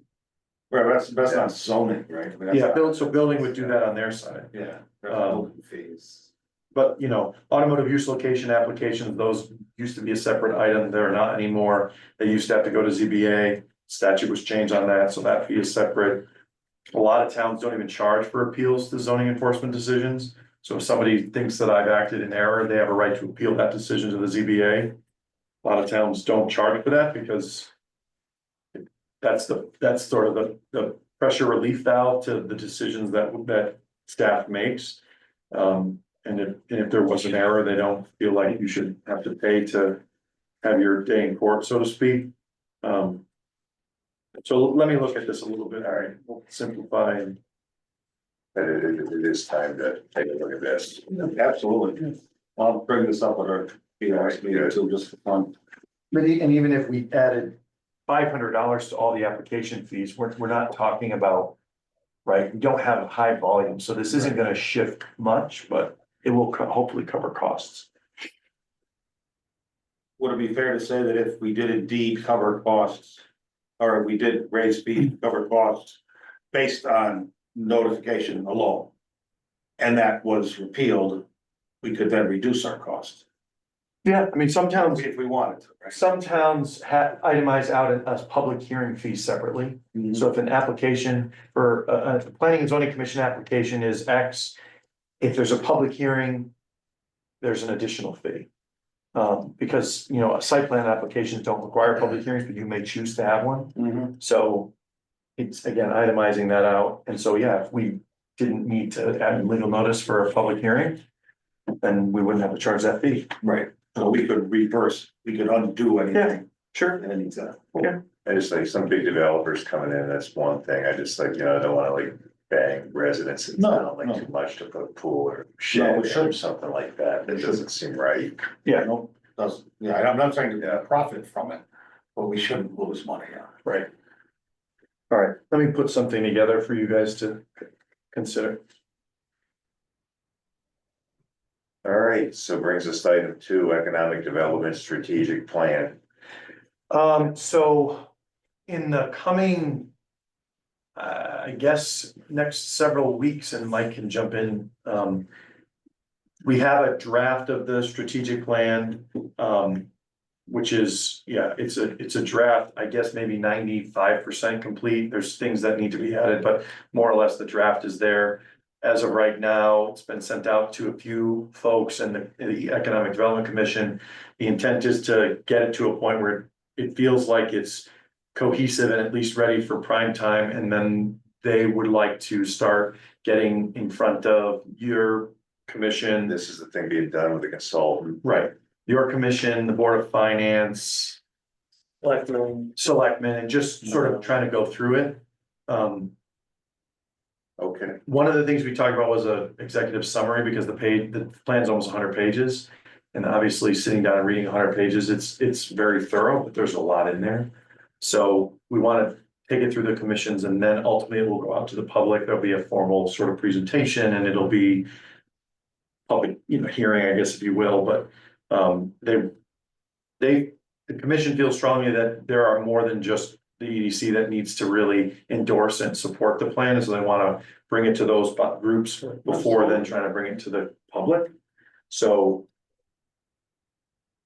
Speaker 6: Well, that's not zoning, right? I mean, that's
Speaker 3: Yeah,
Speaker 6: not-
Speaker 3: so building would do that on their side.
Speaker 6: Yeah.
Speaker 3: Fees. But, automotive use location applications, those used to be a separate item, they're not anymore. They used to have to go to ZBA, statute was changed on that, so that fee is separate. A lot of towns don't even charge for appeals to zoning enforcement decisions. So if somebody thinks that I've acted in error, they have a right to appeal that decision to the ZBA. A lot of towns don't charge for that because that's sort of the pressure relief valve to the decisions that staff makes. And if there was an error, they don't feel like you should have to pay to have your day in court, so to speak. So let me look at this a little bit. All right, we'll simplify and.
Speaker 2: But it is time to take a look at this.
Speaker 6: Absolutely. I'll bring this up at our, meeting too, just for fun.
Speaker 3: And even if we added $500 to all the application fees, we're not talking about. Right, we don't have a high volume, so this isn't gonna shift much, but it will hopefully cover costs.
Speaker 6: Would it be fair to say that if we did indeed cover costs, or we did raise fees to cover costs based on notification alone, and that was repealed, we could then reduce our costs
Speaker 3: Yeah, I mean, some towns
Speaker 6: if we wanted to, right?
Speaker 3: itemize out a public hearing fee separately. So if an application for a planning and zoning commission application is X, if there's a public hearing, there's an additional fee. Because, site plan applications don't require public hearings, but you may choose to have one.
Speaker 6: Mhm.
Speaker 3: So it's again itemizing that out. And so, yeah, if we didn't need to add legal notice for a public hearing, then we wouldn't have to charge that fee.
Speaker 6: Right, so we could reverse, we could undo anything.
Speaker 3: Sure.
Speaker 6: at any time.
Speaker 3: Yeah.
Speaker 2: I just like some big developers coming in, that's one thing, I just like, I don't wanna like bang residents in
Speaker 6: No,
Speaker 2: town like
Speaker 6: no.
Speaker 2: too much to put a pool or shed
Speaker 6: it
Speaker 2: in or
Speaker 6: shouldn't.
Speaker 2: something like that, that doesn't seem right.
Speaker 3: Yeah,
Speaker 6: No, does, yeah, I'm not saying to profit from it, but we shouldn't lose money on it.
Speaker 3: right. All right, let me put something together for you guys to consider.
Speaker 2: All right, so brings us to item 2, economic development strategic plan.
Speaker 3: So in the coming, I guess, next several weeks, and Mike can jump in, we have a draft of the strategic plan, which is, it's a draft, I guess, maybe 95% complete. There's things that need to be added, but more or less the draft is there. As of right now, it's been sent out to a few folks and the Economic Development Commission. The intent is to get it to a point where it feels like it's cohesive and at least ready for prime time, and then they would like to start getting in front of your commission.
Speaker 2: This is the thing being done with a consultant.
Speaker 3: Right, your commission, the Board of Finance, selectmen, and just sort of trying to go through it.
Speaker 2: Okay,
Speaker 3: One of the things we talked about was a executive summary, because the plan's almost 100 pages. And obviously, sitting down and reading 100 pages, it's very thorough, but there's a lot in there. So we want to take it through the commissions, and then ultimately it will go out to the public. There'll be a formal sort of presentation, and it'll be public, hearing, I guess, if you will, but the commission feels strongly that there are more than just the EDC that needs to really endorse and support the plan, so they want to bring it to those groups before then trying to bring it to the public. So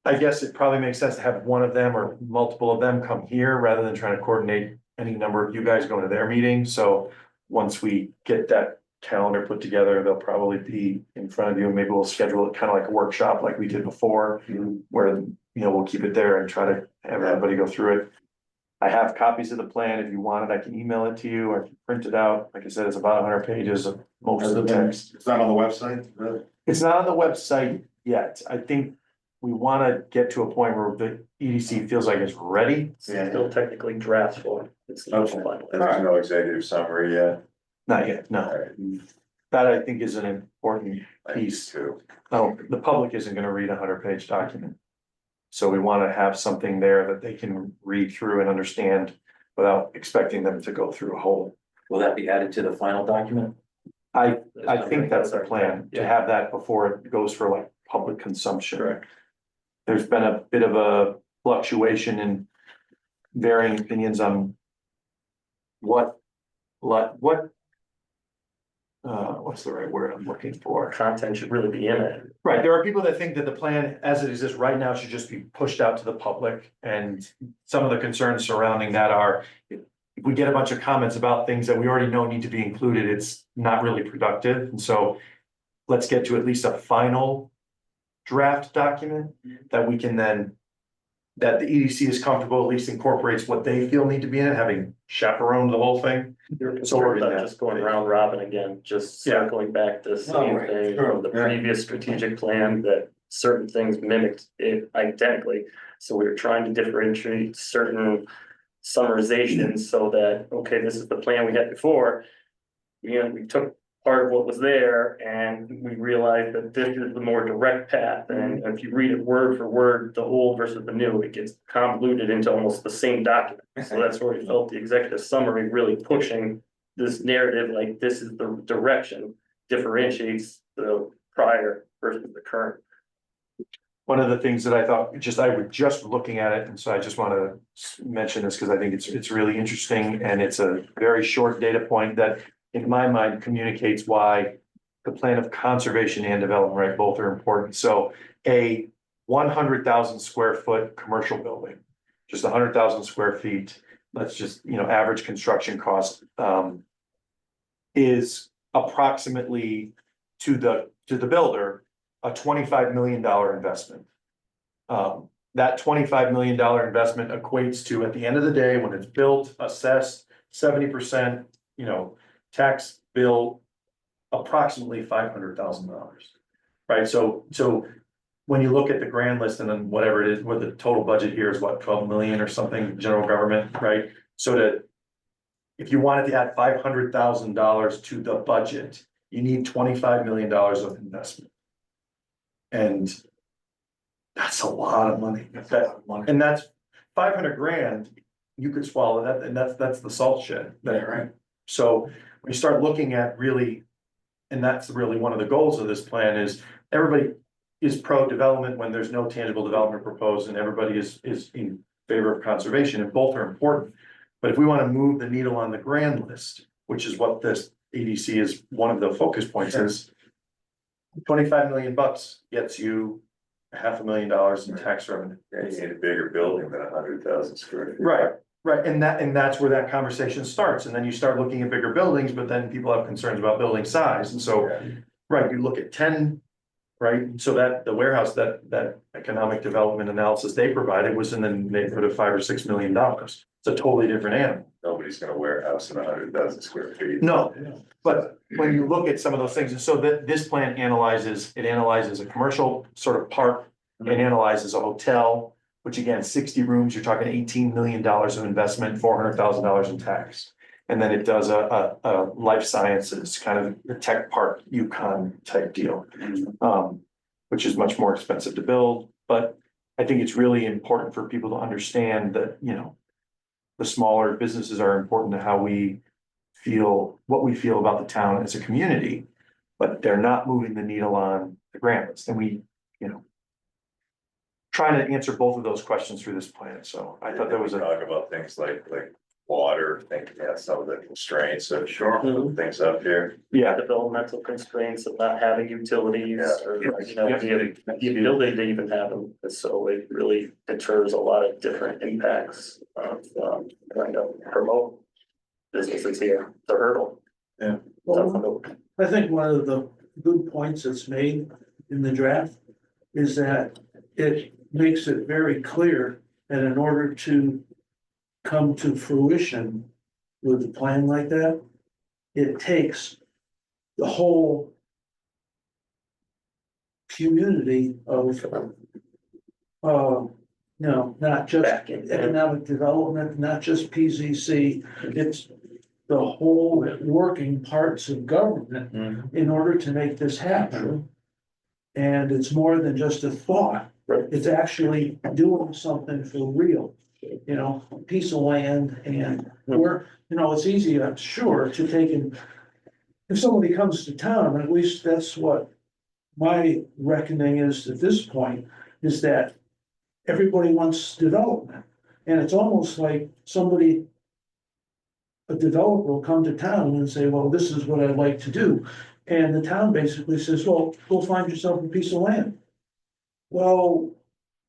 Speaker 3: I guess it probably makes sense to have one of them or multiple of them come here rather than trying to coordinate any number of you guys going to their meeting. So once we get that calendar put together, they'll probably be in front of you. Maybe we'll schedule it kind of like a workshop like we did before, where, we'll keep it there and try to have everybody go through it. I have copies of the plan. If you want it, I can email it to you. I can print it out. Like I said, it's about 100 pages of most of the text.
Speaker 6: It's not on the website, really?
Speaker 3: It's not on the website yet. I think we want to get to a point where the EDC feels like it's ready.
Speaker 8: Still technically draft form. It's not
Speaker 6: Okay.
Speaker 8: final.
Speaker 2: there's no executive summary yet.
Speaker 3: Not yet, no.
Speaker 2: Alright,
Speaker 3: That I think is an important
Speaker 2: I think
Speaker 3: piece.
Speaker 2: too.
Speaker 3: No, the public isn't gonna read a 100 page document. So we wanna have something there that they can read through and understand without expecting them to go through a whole.
Speaker 4: Will that be added to the final document?
Speaker 3: I think that's the plan, to have that before it goes for like public consumption.
Speaker 8: Correct.
Speaker 3: There's been a bit of a fluctuation in varying opinions on what's the right word I'm looking for?
Speaker 8: Content should really be in it.
Speaker 3: Right, there are people that think that the plan as it exists right now should just be pushed out to the public, and some of the concerns surrounding that are. If we get a bunch of comments about things that we already know need to be included, it's not really productive, and so. Let's get to at least a final draft document that we can then. That the EDC is comfortable, at least incorporates what they feel need to be in it, having chaperoned the whole thing.
Speaker 8: You're
Speaker 3: So
Speaker 8: concerned
Speaker 3: we're
Speaker 8: about
Speaker 3: in
Speaker 8: just going round robin again, just
Speaker 3: Yeah.
Speaker 8: circling back to the
Speaker 6: Oh,
Speaker 8: same
Speaker 6: right.
Speaker 8: thing
Speaker 6: Sure.
Speaker 8: from the
Speaker 6: Yeah.
Speaker 8: previous strategic plan that certain things mimicked it identically. So we were trying to differentiate certain summarizations so that, okay, this is the plan we had before. We took part of what was there and we realized that this is the more direct path. And if you read it word for word, the old versus the new, it gets convoluted into almost the same document. So that's where we felt the executive summary really pushing this narrative, like this is the direction, differentiates the prior versus the current.
Speaker 3: One of the things that I thought, I was just looking at it, and so I just want to mention this because I think it's really interesting, and it's a very short data point that. In my mind, communicates why the plan of conservation and development, right, both are important. So a 100,000 square foot commercial building, just 100,000 square feet, let's just, average construction cost is approximately to the builder, a $25 million investment. That $25 million investment equates to, at the end of the day, when it's built, assessed, 70%, tax bill approximately $500,000. Right, so when you look at the grand list and then whatever it is, what the total budget here is, what, 12 million or something, general government, right? So if you wanted to add $500,000 to the budget, you need $25 million of investment. And that's a lot of money. And that's 500 grand, you could swallow that, and that's the salt shed. Right. So when you start looking at really, and that's really one of the goals of this plan is everybody is pro-development when there's no tangible development proposed, and everybody is in favor of conservation, and both are important. But if we want to move the needle on the grand list, which is what this EDC is, one of the focus points is 25 million bucks gets you $500,000 in tax revenue.
Speaker 2: Yeah, you need a bigger building than 100,000 square feet.
Speaker 3: Right, and that's where that conversation starts, and then you start looking at bigger buildings, but then people have concerns about building size, and so, right, you look at 10. Right, so that the warehouse, that economic development analysis they provided was in the neighborhood of $5 or $6 million. It's a totally different animal.
Speaker 2: Nobody's gonna wear a house in 100,000 square feet.
Speaker 3: No, but when you look at some of those things, and so that this plan analyzes a commercial sort of park. It analyzes a hotel, which again, 60 rooms, you're talking $18 million of investment, $400,000 in tax. And then it does a life sciences, kind of the tech park Yukon type deal. Which is much more expensive to build, but I think it's really important for people to understand that, you know. The smaller businesses are important to how we feel, what we feel about the town as a community. But they're not moving the needle on the grant list, and we, you know. Trying to answer both of those questions through this plan, so I thought that was
Speaker 2: We
Speaker 3: a,
Speaker 2: talk about things like water, think, yeah, some of the constraints of
Speaker 6: Sure.
Speaker 2: things up here.
Speaker 3: yeah,
Speaker 8: Developmental constraints of not having utilities or, you know, the ability to even have them. So it really deters a lot of different impacts of, trying to promote businesses here, the hurdle.
Speaker 5: Well, I think one of the good points that's made in the draft is that it makes it very clear that in order to come to fruition with a plan like that, it takes the whole community of, no, not just
Speaker 8: Back in.
Speaker 5: economic development, not just PZC, it's the whole working parts of government in order to make this happen. And it's more than just a thought.
Speaker 8: Right.
Speaker 5: It's actually doing something for real, you know, a piece of land and we're, you know, it's easy, I'm sure, to take in. If somebody comes to town, at least that's what my reckoning is at this point, is that everybody wants development. And it's almost like somebody, a developer will come to town and say, well, this is what I'd like to do. And the town basically says, well, go find yourself a piece of land. Well,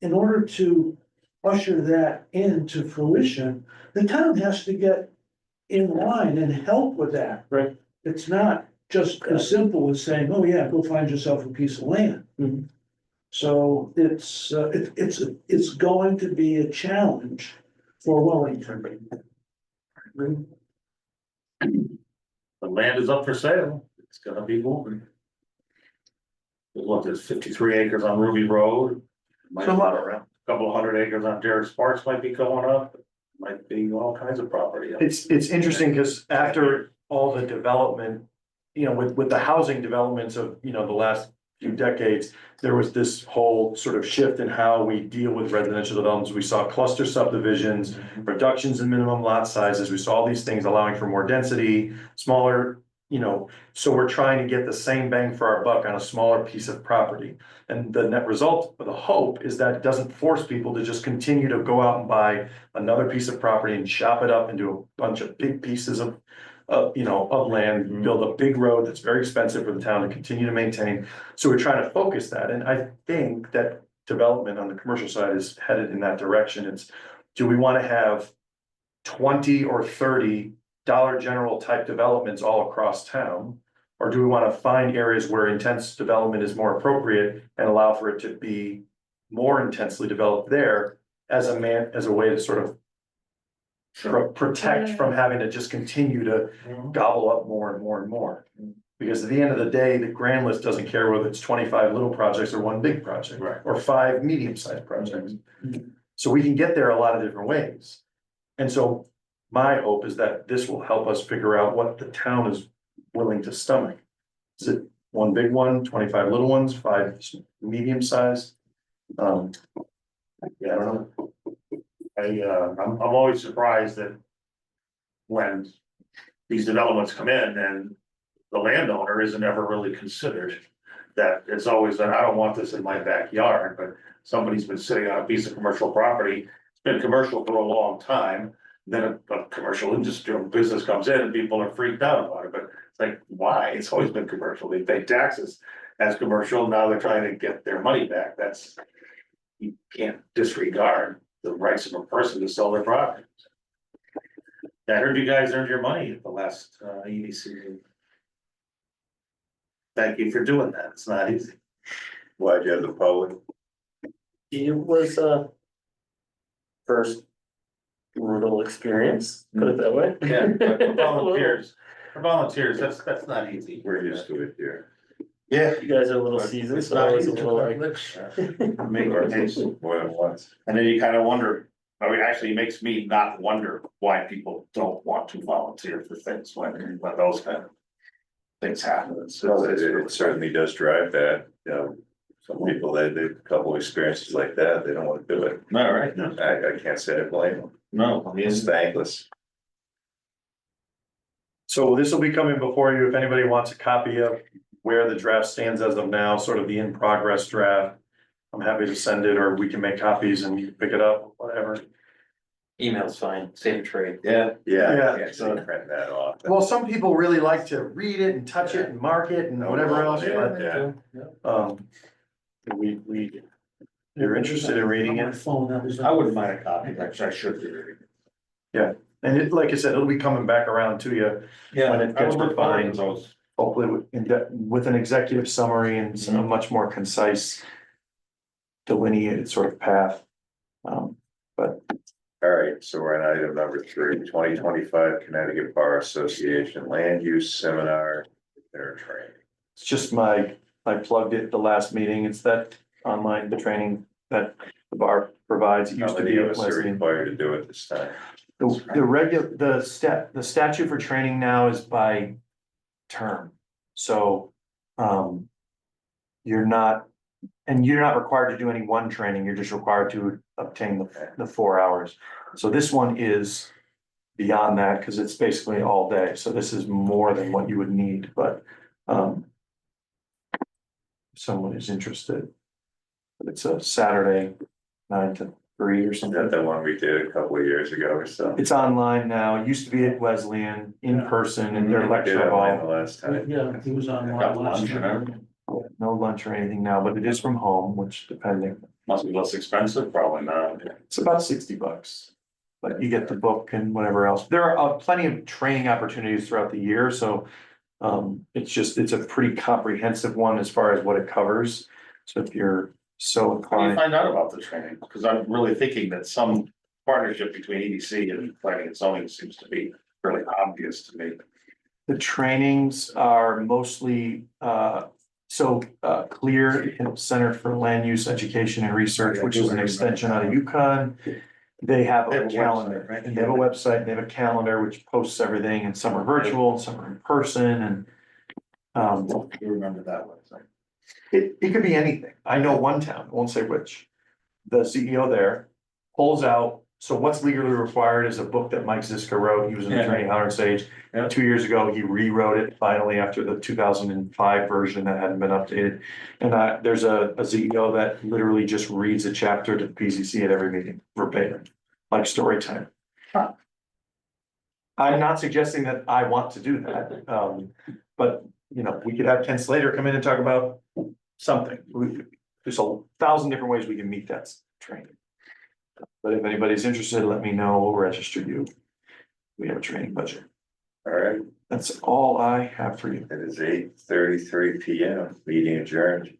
Speaker 5: in order to usher that into fruition, the town has to get in line and help with that.
Speaker 8: Right.
Speaker 5: It's not just as simple as saying, oh yeah, go find yourself a piece of land.
Speaker 8: Mhm.
Speaker 5: So it's going to be a challenge for Wellington.
Speaker 6: The land is up for sale, it's gonna be moving. There's what, there's 53 acres on Ruby Road. Might
Speaker 3: So a lot
Speaker 6: be
Speaker 3: around.
Speaker 6: a couple of hundred acres on Derek Sparks might be going up, might be all kinds of property.
Speaker 3: it's interesting, because after all the development. You know, with the housing developments of, you know, the last few decades, there was this whole sort of shift in how we deal with residential developments. We saw cluster subdivisions, reductions in minimum lot sizes, we saw all these things allowing for more density, smaller, you know. So we're trying to get the same bang for our buck on a smaller piece of property. And the net result, or the hope, is that it doesn't force people to just continue to go out and buy another piece of property and chop it up into a bunch of big pieces of you know, of land, build a big road that's very expensive for the town to continue to maintain. So we're trying to focus that, and I think that development on the commercial side is headed in that direction. It's, do we want to have 20 or 30 Dollar General type developments all across town? Or do we want to find areas where intense development is more appropriate and allow for it to be more intensely developed there as a way to sort of protect from having to just continue to gobble up more and more and more. Because at the end of the day, the grand list doesn't care whether it's 25 little projects or one big project.
Speaker 6: Right.
Speaker 3: Or 5 medium-sized projects. So we can get there a lot of different ways. And so my hope is that this will help us figure out what the town is willing to stomach. Is it one big one, 25 little ones, 5 medium-sized? Yeah, I don't know.
Speaker 6: I'm always surprised that when these developments come in and the landowner isn't ever really considered. That it's always that I don't want this in my backyard, but somebody's been sitting on a piece of commercial property. It's been commercial for a long time. Then a commercial industry or business comes in and people are freaked out about it, but it's like, why? It's always been commercial. They pay taxes as commercial. Now they're trying to get their money back. That's, you can't disregard the rights of a person to sell their property. I heard you guys earned your money at the last EDC. Thank you for doing that. It's not easy.
Speaker 2: Why'd you have the public?
Speaker 8: It was, first brutal experience, put it that way.
Speaker 6: Yeah, but for volunteers, that's not easy.
Speaker 2: We're used to it here.
Speaker 6: Yeah.
Speaker 8: You guys are a little
Speaker 6: But
Speaker 8: seasoned,
Speaker 6: it's
Speaker 8: so
Speaker 6: not
Speaker 8: I was a
Speaker 6: easy.
Speaker 8: little like.
Speaker 6: Make your case.
Speaker 2: More than once.
Speaker 6: And then you kind of wonder, I mean, actually, it makes me not wonder why people don't want to volunteer for things when those kind of things happen.
Speaker 2: So it certainly does drive that, you know, some people, they a couple experiences like that, they don't want to do it.
Speaker 6: No, right, no,
Speaker 2: I can't say I blame them,
Speaker 6: no, I mean,
Speaker 2: it's thankless.
Speaker 3: So this will be coming before you, if anybody wants a copy of where the draft stands as of now, sort of the in progress draft. I'm happy to send it, or we can make copies and you can pick it up, whatever.
Speaker 4: Email's fine, save trade.
Speaker 6: yeah,
Speaker 2: Yeah,
Speaker 3: Yeah.
Speaker 2: I can't say print that off.
Speaker 3: Well, some people really like to read it and touch it and mark it and whatever else, but,
Speaker 2: Yeah.
Speaker 3: we, you're interested in reading it.
Speaker 6: I wouldn't mind a copy, actually, I should be reading.
Speaker 3: And it, like I said, it'll be coming back around to you,
Speaker 6: Yeah,
Speaker 3: When it
Speaker 6: I
Speaker 3: gets
Speaker 6: would look forward to
Speaker 3: refined.
Speaker 6: those.
Speaker 3: hopefully with an executive summary and a much more concise delineated sort of path. But
Speaker 2: All right, so we're on item number 3, 2025 Connecticut Bar Association Land Use Seminar, their training.
Speaker 3: it's just I plugged it the last meeting. It's that online, the training that the bar provides. It
Speaker 2: How
Speaker 3: used to
Speaker 2: many
Speaker 3: be
Speaker 2: of
Speaker 3: at
Speaker 2: us are
Speaker 3: Wesleyan.
Speaker 2: required to do it this time?
Speaker 3: The statute for training now is by term. So, you're not required to do any one training. You're just required to obtain the 4 hours. So this one is beyond that because it's basically all day. So this is more than what you would need, but, if someone is interested. But it's a Saturday, 9 to 3 or
Speaker 2: Is that
Speaker 3: something.
Speaker 2: the one we did a couple of years ago or so?
Speaker 3: It's online now. It used to be at Wesleyan in person in their
Speaker 2: We did
Speaker 3: lecture
Speaker 2: online the
Speaker 3: hall.
Speaker 2: last time.
Speaker 5: Yeah, he was on
Speaker 6: Got
Speaker 5: one
Speaker 6: lunch
Speaker 5: last
Speaker 6: and
Speaker 5: year.
Speaker 6: everything.
Speaker 3: No lunch or anything now, but it is from home, which depending,
Speaker 6: Must be less expensive, probably not.
Speaker 3: it's about $60. But you get the book and whatever else. There are plenty of training opportunities throughout the year, so. It's a pretty comprehensive one as far as what it covers. So if you're so
Speaker 6: How do you
Speaker 3: inclined,
Speaker 6: find out about the training? Because I'm really thinking that some partnership between EDC and planning and zoning seems to be really obvious to me.
Speaker 3: the trainings are mostly, Clear Center for Land Use Education and Research, which is an extension out of UConn. They have
Speaker 6: They have
Speaker 3: a
Speaker 6: a
Speaker 3: calendar,
Speaker 6: website, right?
Speaker 3: and they have a website, they have a calendar which posts everything, and some are virtual, and some are in person, and.
Speaker 6: You remember that one, so.
Speaker 3: It could be anything. I know one town, I won't say which. The CEO there pulls out, so what's legally required is a book that Mike Ziska wrote. He was an attorney at Howard Sage.
Speaker 6: Yeah.
Speaker 3: 2 years ago, he rewrote it finally after the 2005 version that hadn't been updated. And there's a CEO that literally just reads a chapter to the PZC at every meeting verbatim, like story time.
Speaker 6: Huh.
Speaker 3: I'm not suggesting that I want to do that, but we could have Ken Slater come in and talk about something. There's 1,000 different ways we can meet that training. But if anybody's interested, let me know, we'll register you. We have a training budget.
Speaker 2: All right,
Speaker 3: That's all I have for you.
Speaker 2: it is 8:33 PM, meeting adjourned.